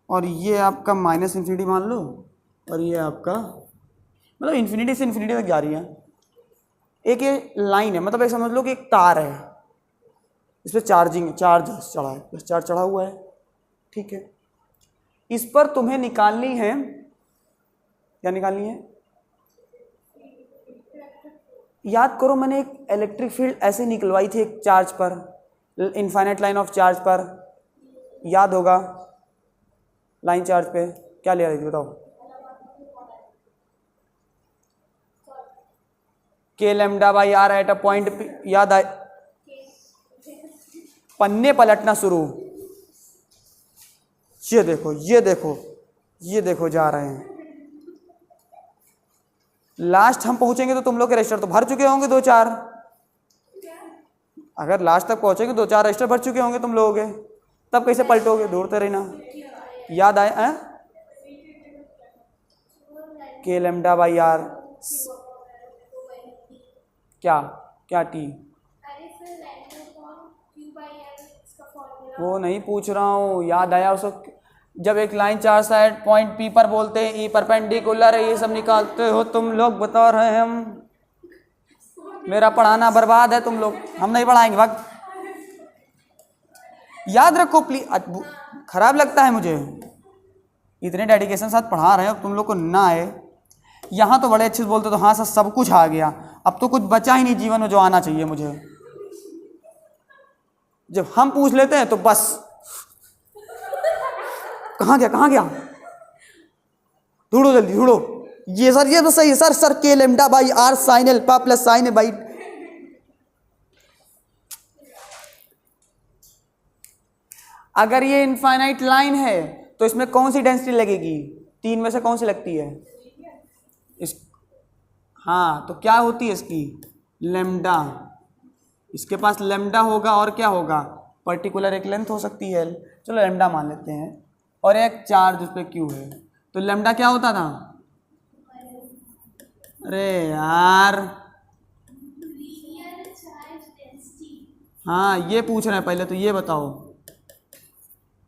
और ये आपका माइनस इन्फिनिटी मान लो, और ये आपका मतलब इन्फिनिटी से इन्फिनिटी तक जा रही है। एक ये लाइन है, मतलब एक समझ लो कि एक तार है, इस पर चार्ज चढ़ा है, प्लस चार्ज चढ़ा हुआ है, ठीक है। इस पर तुम्हें निकालनी है, क्या निकालनी है? याद करो, मैंने एक इलेक्ट्रिक फील्ड ऐसे निकलवाई थी एक चार्ज पर, इनफाइनाइट लाइन ऑफ चार्ज पर, याद होगा। लाइन चार्ज पे क्या ले रही थी बताओ? K lambda by R at a point P, याद आए? पन्ने पलटना शुरू, ये देखो ये देखो ये देखो जा रहे हैं। लास्ट हम पहुंचेंगे तो तुम लोग के रजिस्टर तो भर चुके होंगे 2-4, अगर लास्ट तक पहुंचेंगे 2-4 रजिस्टर भर चुके होंगे तुम लोगों के, तब कैसे पलटोगे? दौड़ते रहना। याद आए हैं? के लेमडा बाई आर, क्या क्या टी? वो नहीं पूछ रहा हूँ, याद आया उसको? जब एक लाइन चार साइड पॉइंट पी पर बोलते हैं ई परपेंडिकुलर है, ये सब निकालते हो तुम लोग, बता रहे हैं हम। मेरा पढ़ाना बर्बाद है, तुम लोग, हम नहीं पढ़ाएंगे भाग। याद रखो प्लीज, खराब लगता है मुझे, इतने डेडिकेशन साथ पढ़ा रहे हो, तुम लोग को ना आए। यहाँ तो बड़े अच्छे से बोलते तो हाँ सर सब कुछ आ गया, अब तो कुछ बचा ही नहीं जीवन में जो आना चाहिए मुझे। जब हम पूछ लेते हैं तो बस कहाँ गया, ढूंढो जल्दी ढूंढो। ये सर, ये तो सही है सर, सर के lambda by R sine alpha plus sine A by, अगर ये इनफाइनाइट लाइन है तो इसमें कौन सी डेंसिटी लगेगी? 3 में से कौन सी लगती है? इस, हाँ तो क्या होती है इसकी? लेमडा। इसके पास लेमडा होगा और क्या होगा? पर्टिकुलर एक लेंथ हो सकती है, चलो लेमडा मान लेते हैं, और एक चार्ज उस पर क्यू है, तो लेमडा क्या होता था? अरे यार, हाँ ये पूछ रहे हैं, पहले तो ये बताओ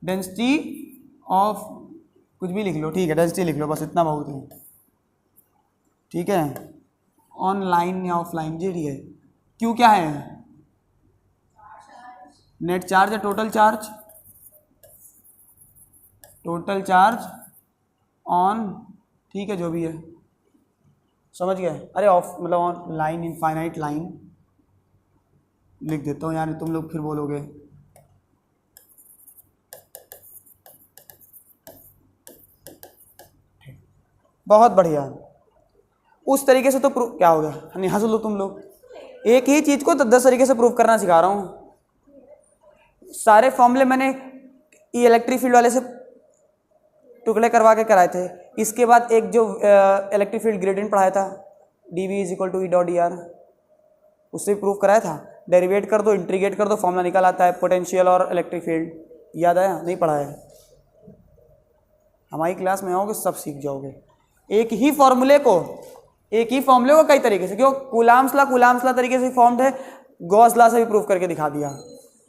डेंसिटी ऑफ कुछ भी लिख लो, ठीक है, डेंसिटी लिख लो, बस इतना बहुत है, ठीक है। ऑनलाइन या ऑफलाइन जी ठीक है। क्यू क्या है? नेट चार्ज या total charge? Total charge on, ठीक है, जो भी है, समझ गए। अरे ऑफ मतलब ऑन लाइन, इनफाइनाइट लाइन लिख देता हूँ यार, तुम लोग फिर बोलोगे। बहुत बढ़िया। उस तरीके से तो प्रूफ क्या हो गया, नहीं हंस लो तुम लोग। एक ही चीज को 10 तरीके से प्रूफ करना सिखा रहा हूँ। सारे फॉर्मूले मैंने इलेक्ट्रिक फील्ड वाले से टुकड़े करवा के कराए थे। इसके बाद एक जो इलेक्ट्रिक फील्ड ग्रेडियंट पढ़ाया था, dV is equal to E dot D R, उससे प्रूफ कराया था। डेरिवेट कर दो, इंटीग्रेट कर दो, फॉर्मूला निकल आता है पोटेंशियल और इलेक्ट्रिक फील्ड। याद आया? नहीं पढ़ा है? हमारी क्लास में आओगे सब सीख जाओगे। एक ही फॉर्मूले को कई तरीके से, क्यों? कूलाम्स ला तरीके से फॉर्म्ड है, गॉस ला से भी प्रूफ करके दिखा दिया।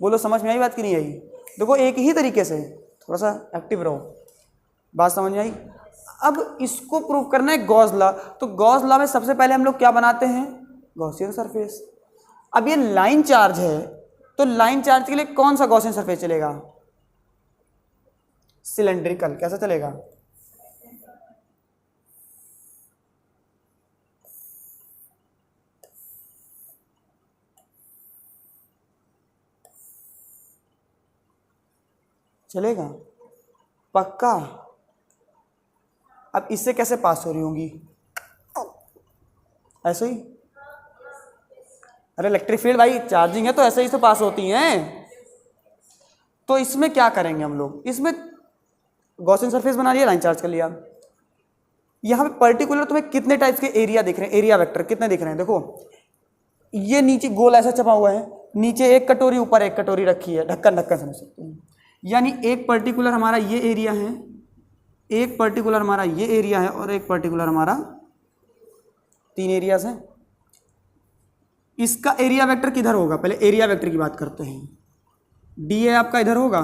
बोलो समझ में आई बात कि नहीं आई? देखो एक ही तरीके से, थोड़ा सा एक्टिव रहो, बात समझ में आई? अब इसको प्रूव करना है गॉस लॉ। तो गॉस लॉ में सबसे पहले हम लोग क्या बनाते हैं? Gaussian surface. अब ये लाइन चार्ज है, तो लाइन चार्ज के लिए कौन सा गॉसियन सरफेस चलेगा? सिलेंड्रिकल। कैसा चलेगा? चलेगा पक्का। अब इससे कैसे पास हो रही होंगी? ऐसे ही। अरे इलेक्ट्रिक फील्ड भाई चार्जिंग है तो ऐसे ही तो पास होती हैं। तो इसमें क्या करेंगे हम लोग? इसमें गॉसियन सरफेस बना लिया, लाइन चार्ज कर लिया। यहाँ पे पर्टिकुलर तुम्हें कितने टाइप्स के एरिया दिख रहे हैं? एरिया वेक्टर कितने दिख रहे हैं? देखो ये नीचे गोल ऐसा छपा हुआ है, नीचे एक कटोरी, ऊपर एक कटोरी रखी है, ढक्कन ढक्कन समझ सकते हैं। यानी एक पर्टिकुलर हमारा ये एरिया है, एक पर्टिकुलर हमारा ये एरिया है, और एक पर्टिकुलर हमारा, 3 एरियाज हैं। इसका एरिया वेक्टर किधर होगा? पहले एरिया वेक्टर की बात करते हैं। डी ए आपका इधर होगा,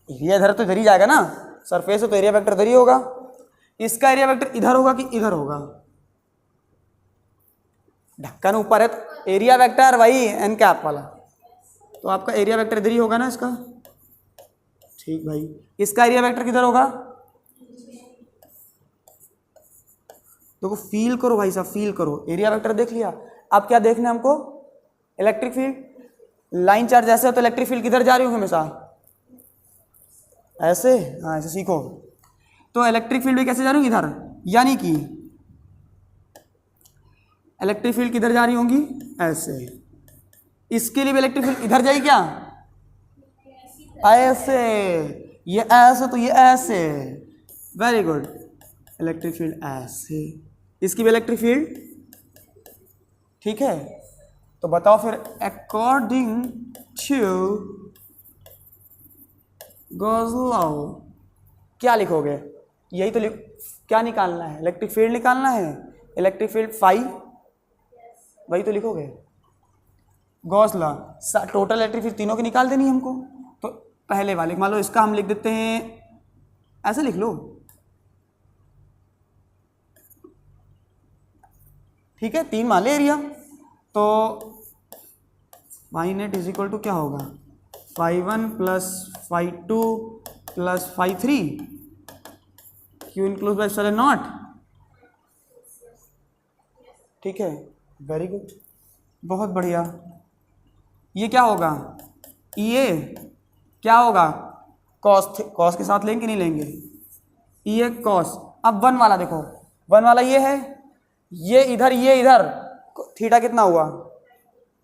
एरिया इधर तो इधर ही जाएगा ना, सरफेस है तो एरिया वेक्टर इधर ही होगा। इसका एरिया वेक्टर इधर होगा कि इधर होगा? ढक्कन ऊपर है तो एरिया वेक्टर वही एन कैप वाला, तो आपका एरिया वेक्टर इधर ही होगा ना इसका। ठीक भाई, इसका एरिया वेक्टर किधर होगा? देखो फील करो भाई साहब, फील करो। एरिया वेक्टर देख लिया, अब क्या देखना है हमको? Electric field. लाइन चार्ज ऐसे हो तो इलेक्ट्रिक फील्ड किधर जा रही होगी हमेशा? ऐसे। हाँ ऐसे सीखो। तो इलेक्ट्रिक फील्ड भी कैसे जा रही होगी? इधर। यानी कि इलेक्ट्रिक फील्ड किधर जा रही होंगी? ऐसे। इसके लिए भी इलेक्ट्रिक फील्ड इधर जाएगी क्या? ऐसे। ये ऐसे तो ये ऐसे। Very good. इलेक्ट्रिक फील्ड ऐसे, इसकी भी इलेक्ट्रिक फील्ड, ठीक है। तो बताओ फिर अकॉर्डिंग टू गॉस लॉ क्या लिखोगे? यही तो क्या निकालना है? इलेक्ट्रिक फील्ड निकालना है। इलेक्ट्रिक फील्ड फाई, वही तो लिखोगे। Gauss law total electric field तीनों की निकाल देनी है हमको। तो पहले वाले मान लो इसका हम लिख देते हैं, ऐसे लिख लो, ठीक है। 3 मान ले एरिया, तो Y net is equal to क्या होगा? φ1 plus φ2 plus φ3 Q include by epsilon not, ठीक है। वेरी गुड, बहुत बढ़िया। ये क्या होगा? ये क्या होगा? कॉस के साथ लेंगे कि नहीं लेंगे? ये कॉस। अब 1 वाला देखो, 1 वाला ये है, ये इधर, थीटा कितना हुआ?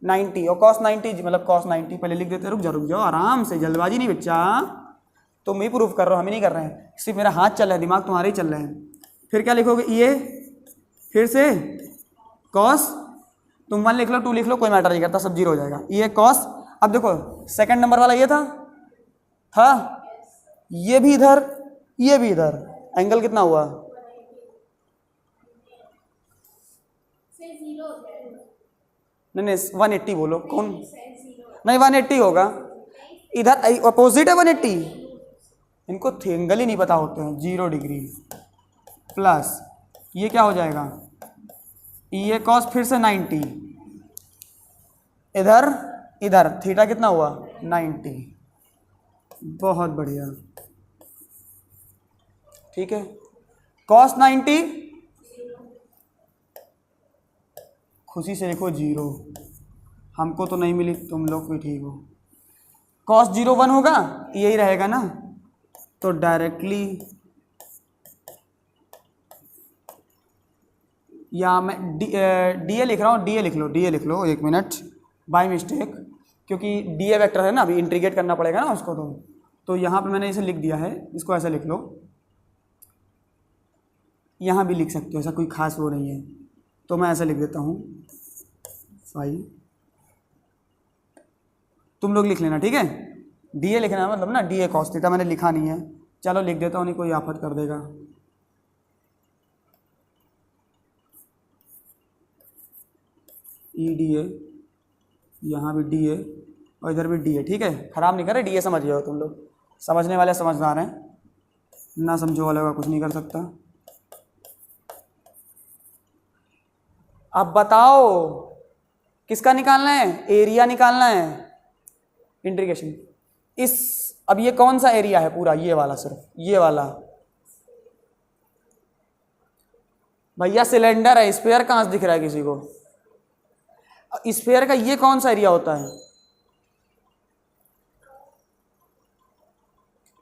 90, और कॉस 90 मतलब कॉस 90 पहले लिख देते। रुक जाओ आराम से, जल्दबाजी नहीं बच्चा। तुम ही प्रूफ कर रहे हो, हम ही नहीं कर रहे हैं। सिर्फ मेरा हाथ चल रहा है, दिमाग तुम्हारे ही चल रहे हैं। फिर क्या लिखोगे? ये फिर से कॉस, तुम 1 लिख लो 2 लिख लो, कोई मैटर नहीं करता, सब 0 हो जाएगा। ये कॉस। अब देखो सेकंड नंबर वाला ये था, ये भी इधर, ये भी इधर, एंगल कितना हुआ? नहीं 180 बोलो। कौन? नहीं 180 होगा, इधर अपोजिट है 180। इनको एंगल ही नहीं पता होते हैं, 0 डिग्री प्लस ये क्या हो जाएगा, ये कॉस फिर से 90, इधर इधर थीटा कितना हुआ 90। बहुत बढ़िया, ठीक है। कॉस 90, खुशी से लिखो 0, हमको तो नहीं मिली, तुम लोग भी ठीक हो। कॉस 0 1 होगा, यही रहेगा ना, तो डायरेक्टली या मैं डी ए लिख रहा हूँ, डी ए लिख लो 1 मिनट बाय मिस्टेक, क्योंकि डी ए वेक्टर है ना, अभी इंटीग्रेट करना पड़ेगा ना उसको, तो यहाँ पे मैंने इसे लिख दिया है, इसको ऐसे लिख लो, यहाँ भी लिख सकते हो, ऐसा कोई खास वो नहीं है, तो मैं ऐसे लिख देता हूँ 5, तुम लोग लिख लेना, ठीक है। डी ए लिखना है मतलब ना, डी ए कॉस थीटा मैंने लिखा नहीं है, चलो लिख देता हूँ, नहीं कोई आफत कर देगा। ई डी ए, यहाँ भी डी ए और इधर भी डी ए, ठीक है, खराब नहीं कर रहे, डी ए समझ गए हो तुम लोग, समझने वाले समझदार हैं, ना समझो वाले का कुछ नहीं कर सकता। अब बताओ किसका निकालना है, एरिया निकालना है, इंटीग्रेशन इस, अब ये कौन सा एरिया है पूरा, ये वाला, सिर्फ ये वाला भैया, सिलेंडर है, स्फीयर कहाँ से दिख रहा है किसी को, स्फीयर का ये कौन सा एरिया होता है,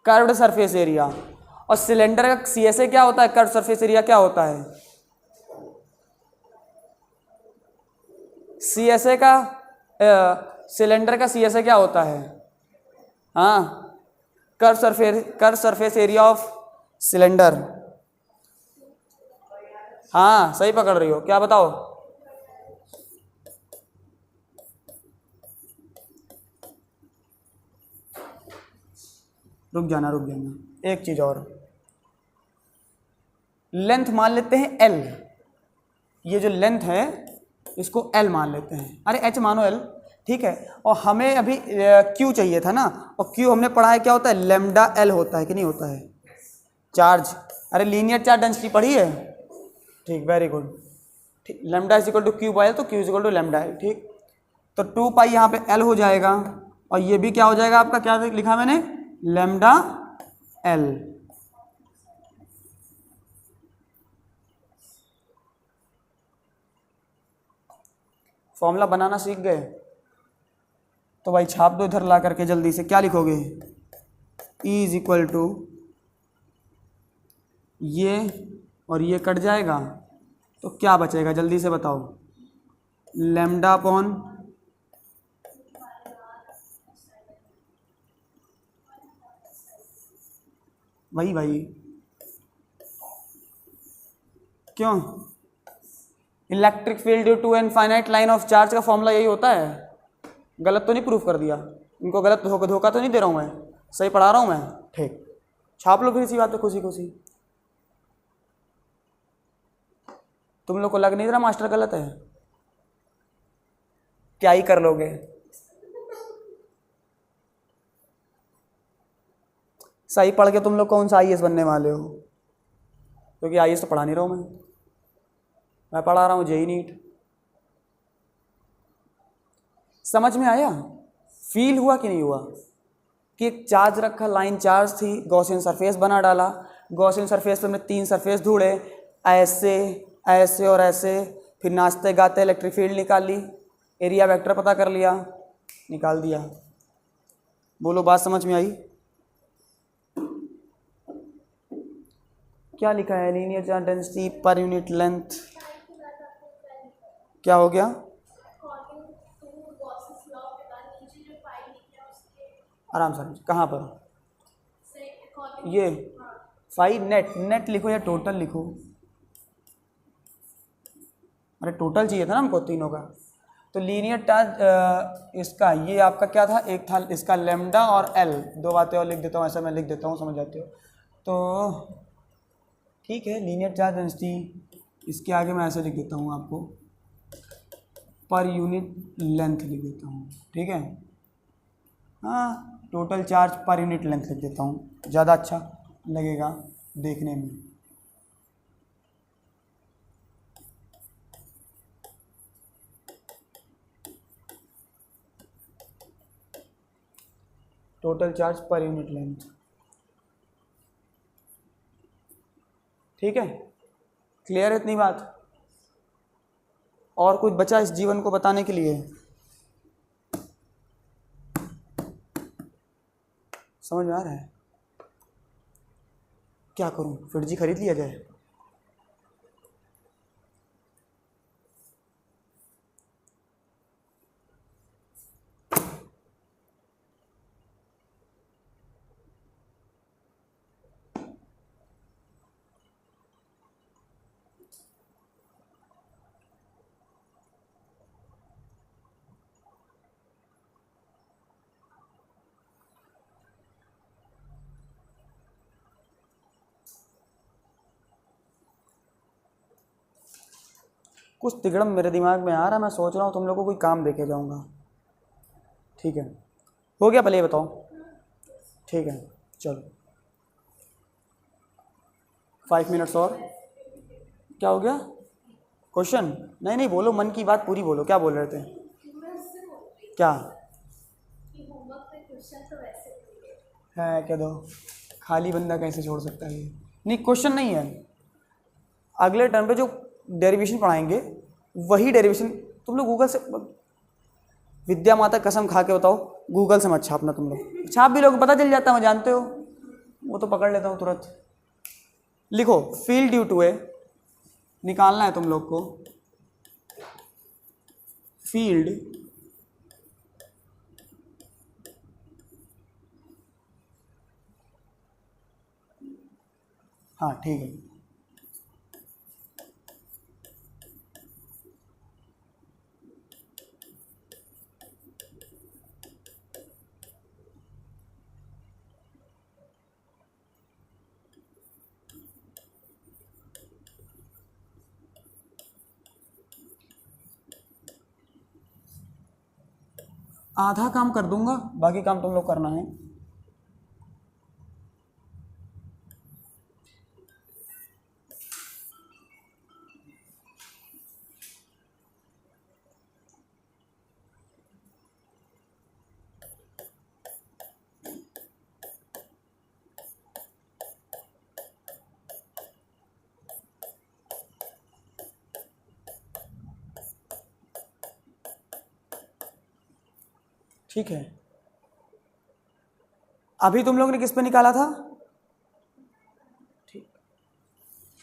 कर्व्ड सरफेस एरिया, और सिलेंडर का सीएसए क्या होता है, कर्व्ड सरफेस एरिया क्या होता है, सीएसए का सिलेंडर का सीएसए क्या होता है, हाँ, curve surface area of cylinder, हाँ सही पकड़ रही हो, क्या बताओ, रुक जाना, एक चीज और, लेंथ मान लेते हैं L, ये जो लेंथ है इसको L मान लेते हैं, अरे H मानो L, ठीक है, और हमें अभी Q चाहिए था ना, और Q हमने पढ़ा है क्या होता है, लेमडा L होता है कि नहीं होता है, चार्ज, अरे लीनियर चार्ज डेंसिटी पढ़ी है, ठीक, वेरी गुड, ठीक, lambda is equal to Q by L, तो Q is equal to lambda L, ठीक, तो 2 पाई यहाँ पे L हो जाएगा, और ये भी क्या हो जाएगा आपका, क्या लिखा मैंने, लेमडा L। फॉर्मूला बनाना सीख गए, तो भाई छाप दो इधर ला करके जल्दी से, क्या लिखोगे, E इज इक्वल टू ये और ये कट जाएगा, तो क्या बचेगा जल्दी से बताओ, लेमडा अपॉन भाई क्यों, electric field due to infinite line of charge का फॉर्मूला यही होता है, गलत तो नहीं प्रूफ कर दिया, इनको गलत धोखा तो नहीं दे रहा हूँ मैं, सही पढ़ा रहा हूँ मैं, ठीक, छाप लो फिर इसी बात पे खुशी खुशी, तुम लोग को लग नहीं रहा मास्टर गलत है, क्या ही कर लोगे, सही पढ़ के तुम लोग कौन सा आईएएस बनने वाले हो, क्योंकि आईएएस तो पढ़ा नहीं रहा हूँ मैं पढ़ा रहा हूँ जेई नीट, समझ में आया, फील हुआ कि नहीं हुआ, कि एक चार्ज रखा, लाइन चार्ज थी, गॉसियन सरफेस बना डाला, गॉसियन सरफेस पे हमने 3 सरफेस ढूंढे, ऐसे ऐसे और ऐसे, फिर नाचते गाते इलेक्ट्रिक फील्ड निकाल ली, एरिया वेक्टर पता कर लिया, निकाल दिया, बोलो बात समझ में आई, क्या लिखा है, linear charge density per unit length, क्या हो गया, आराम से, कहाँ पर, ये 5 नेट लिखो या टोटल लिखो, अरे टोटल चाहिए था ना हमको तीनों का, तो लीनियर चार्ज इसका ये आपका क्या था, एक था इसका लेमडा और L, 2 बातें और लिख देता हूँ, ऐसा मैं लिख देता हूँ, समझ जाते हो, तो ठीक है, लीनियर चार्ज डेंसिटी, इसके आगे मैं ऐसे लिख देता हूँ आपको, पर यूनिट लेंथ लिख देता हूँ, ठीक है, हाँ total charge per unit length लिख देता हूँ, ज़्यादा अच्छा लगेगा देखने में। Total charge per unit length, ठीक है, क्लियर है इतनी बात? और कुछ बचा इस जीवन को बताने के लिए? समझ में आ रहा है? क्या करूं, फ्रिज खरीद लिया जाए? कुछ तिगड़म मेरे दिमाग में आ रहा है, मैं सोच रहा हूँ तुम लोगों को कोई काम देके जाऊँगा। ठीक है, हो गया? पहले ये बताओ। ठीक है, चलो 5 मिनट्स और। क्या हो गया? क्वेश्चन? नहीं नहीं, बोलो, मन की बात पूरी बोलो, क्या बोल रहे थे? क्या है? क्या दो, खाली बंदा कैसे छोड़ सकता है? नहीं, क्वेश्चन नहीं है। अगले टर्म पे जो डेरिवेशन पढ़ाएंगे वही डेरिवेशन तुम लोग गूगल से, विद्या माता कसम खा के बताओ, गूगल से मत छापना तुम लोग। छाप भी लोग पता चल जाता है, जानते हो, वो तो पकड़ लेता हूँ तुरंत। लिखो फील्ड ड्यू टू ए, निकालना है तुम लोग को, फील्ड हाँ ठीक है। आधा काम कर दूंगा, बाकी काम तुम लोग करना है। ठीक है, अभी तुम लोग ने किस पे निकाला था? ठीक,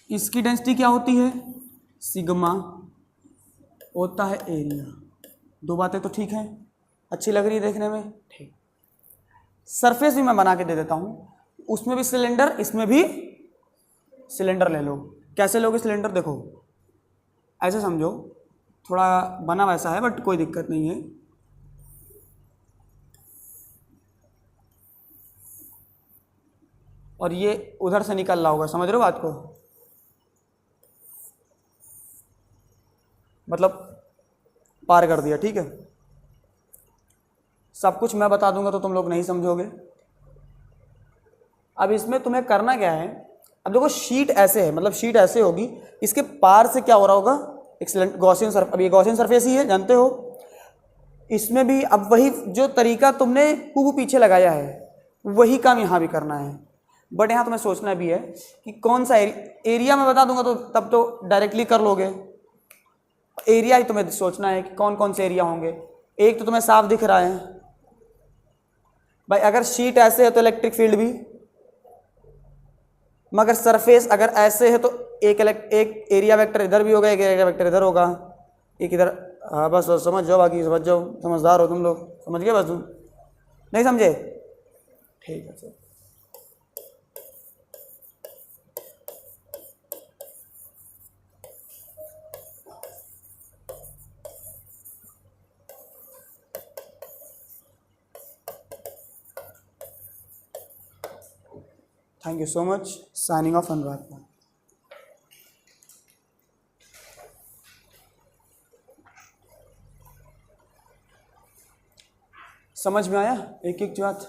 इसकी डेंसिटी क्या होती है? सिग्मा होता है एरिया। दो बातें तो ठीक हैं, अच्छी लग रही है देखने में। ठीक, सरफेस भी मैं बना के दे देता हूँ, उसमें भी सिलेंडर, इसमें भी सिलेंडर ले लो। कैसे लोगे सिलेंडर? देखो ऐसे समझो, थोड़ा बना वैसा है बट कोई दिक्कत नहीं है। और ये उधर से निकल रहा होगा, समझ रहे हो बात को? मतलब पार कर दिया, ठीक है। सब कुछ मैं बता दूंगा तो तुम लोग नहीं समझोगे। अब इसमें तुम्हें करना क्या है, अब देखो शीट ऐसे है, मतलब शीट ऐसे होगी, इसके पार से क्या हो रहा होगा? एक गॉसियन सरफेस, अब ये गॉसियन सरफेस ही है, जानते हो। इसमें भी अब वही जो तरीका तुमने पीछे लगाया है वही काम यहाँ भी करना है, बट यहाँ तुम्हें सोचना भी है कि कौन सा एरिया में बता दूंगा तो तब तो डायरेक्टली कर लोगे। एरिया ही तुम्हें सोचना है कि कौन कौन से एरिया होंगे। एक तो तुम्हें साफ दिख रहा है भाई, अगर शीट ऐसे है तो इलेक्ट्रिक फील्ड भी, मगर सरफेस अगर ऐसे है तो एक एरिया वेक्टर इधर भी होगा, एक एरिया वेक्टर इधर होगा, एक इधर। हाँ बस समझ जाओ, बाकी समझ जाओ, समझदार हो तुम लोग, समझ गए? बस तुम नहीं समझे? ठीक है sir. Thank you so much. Signing off Anurag. समझ में आया एक एक बात?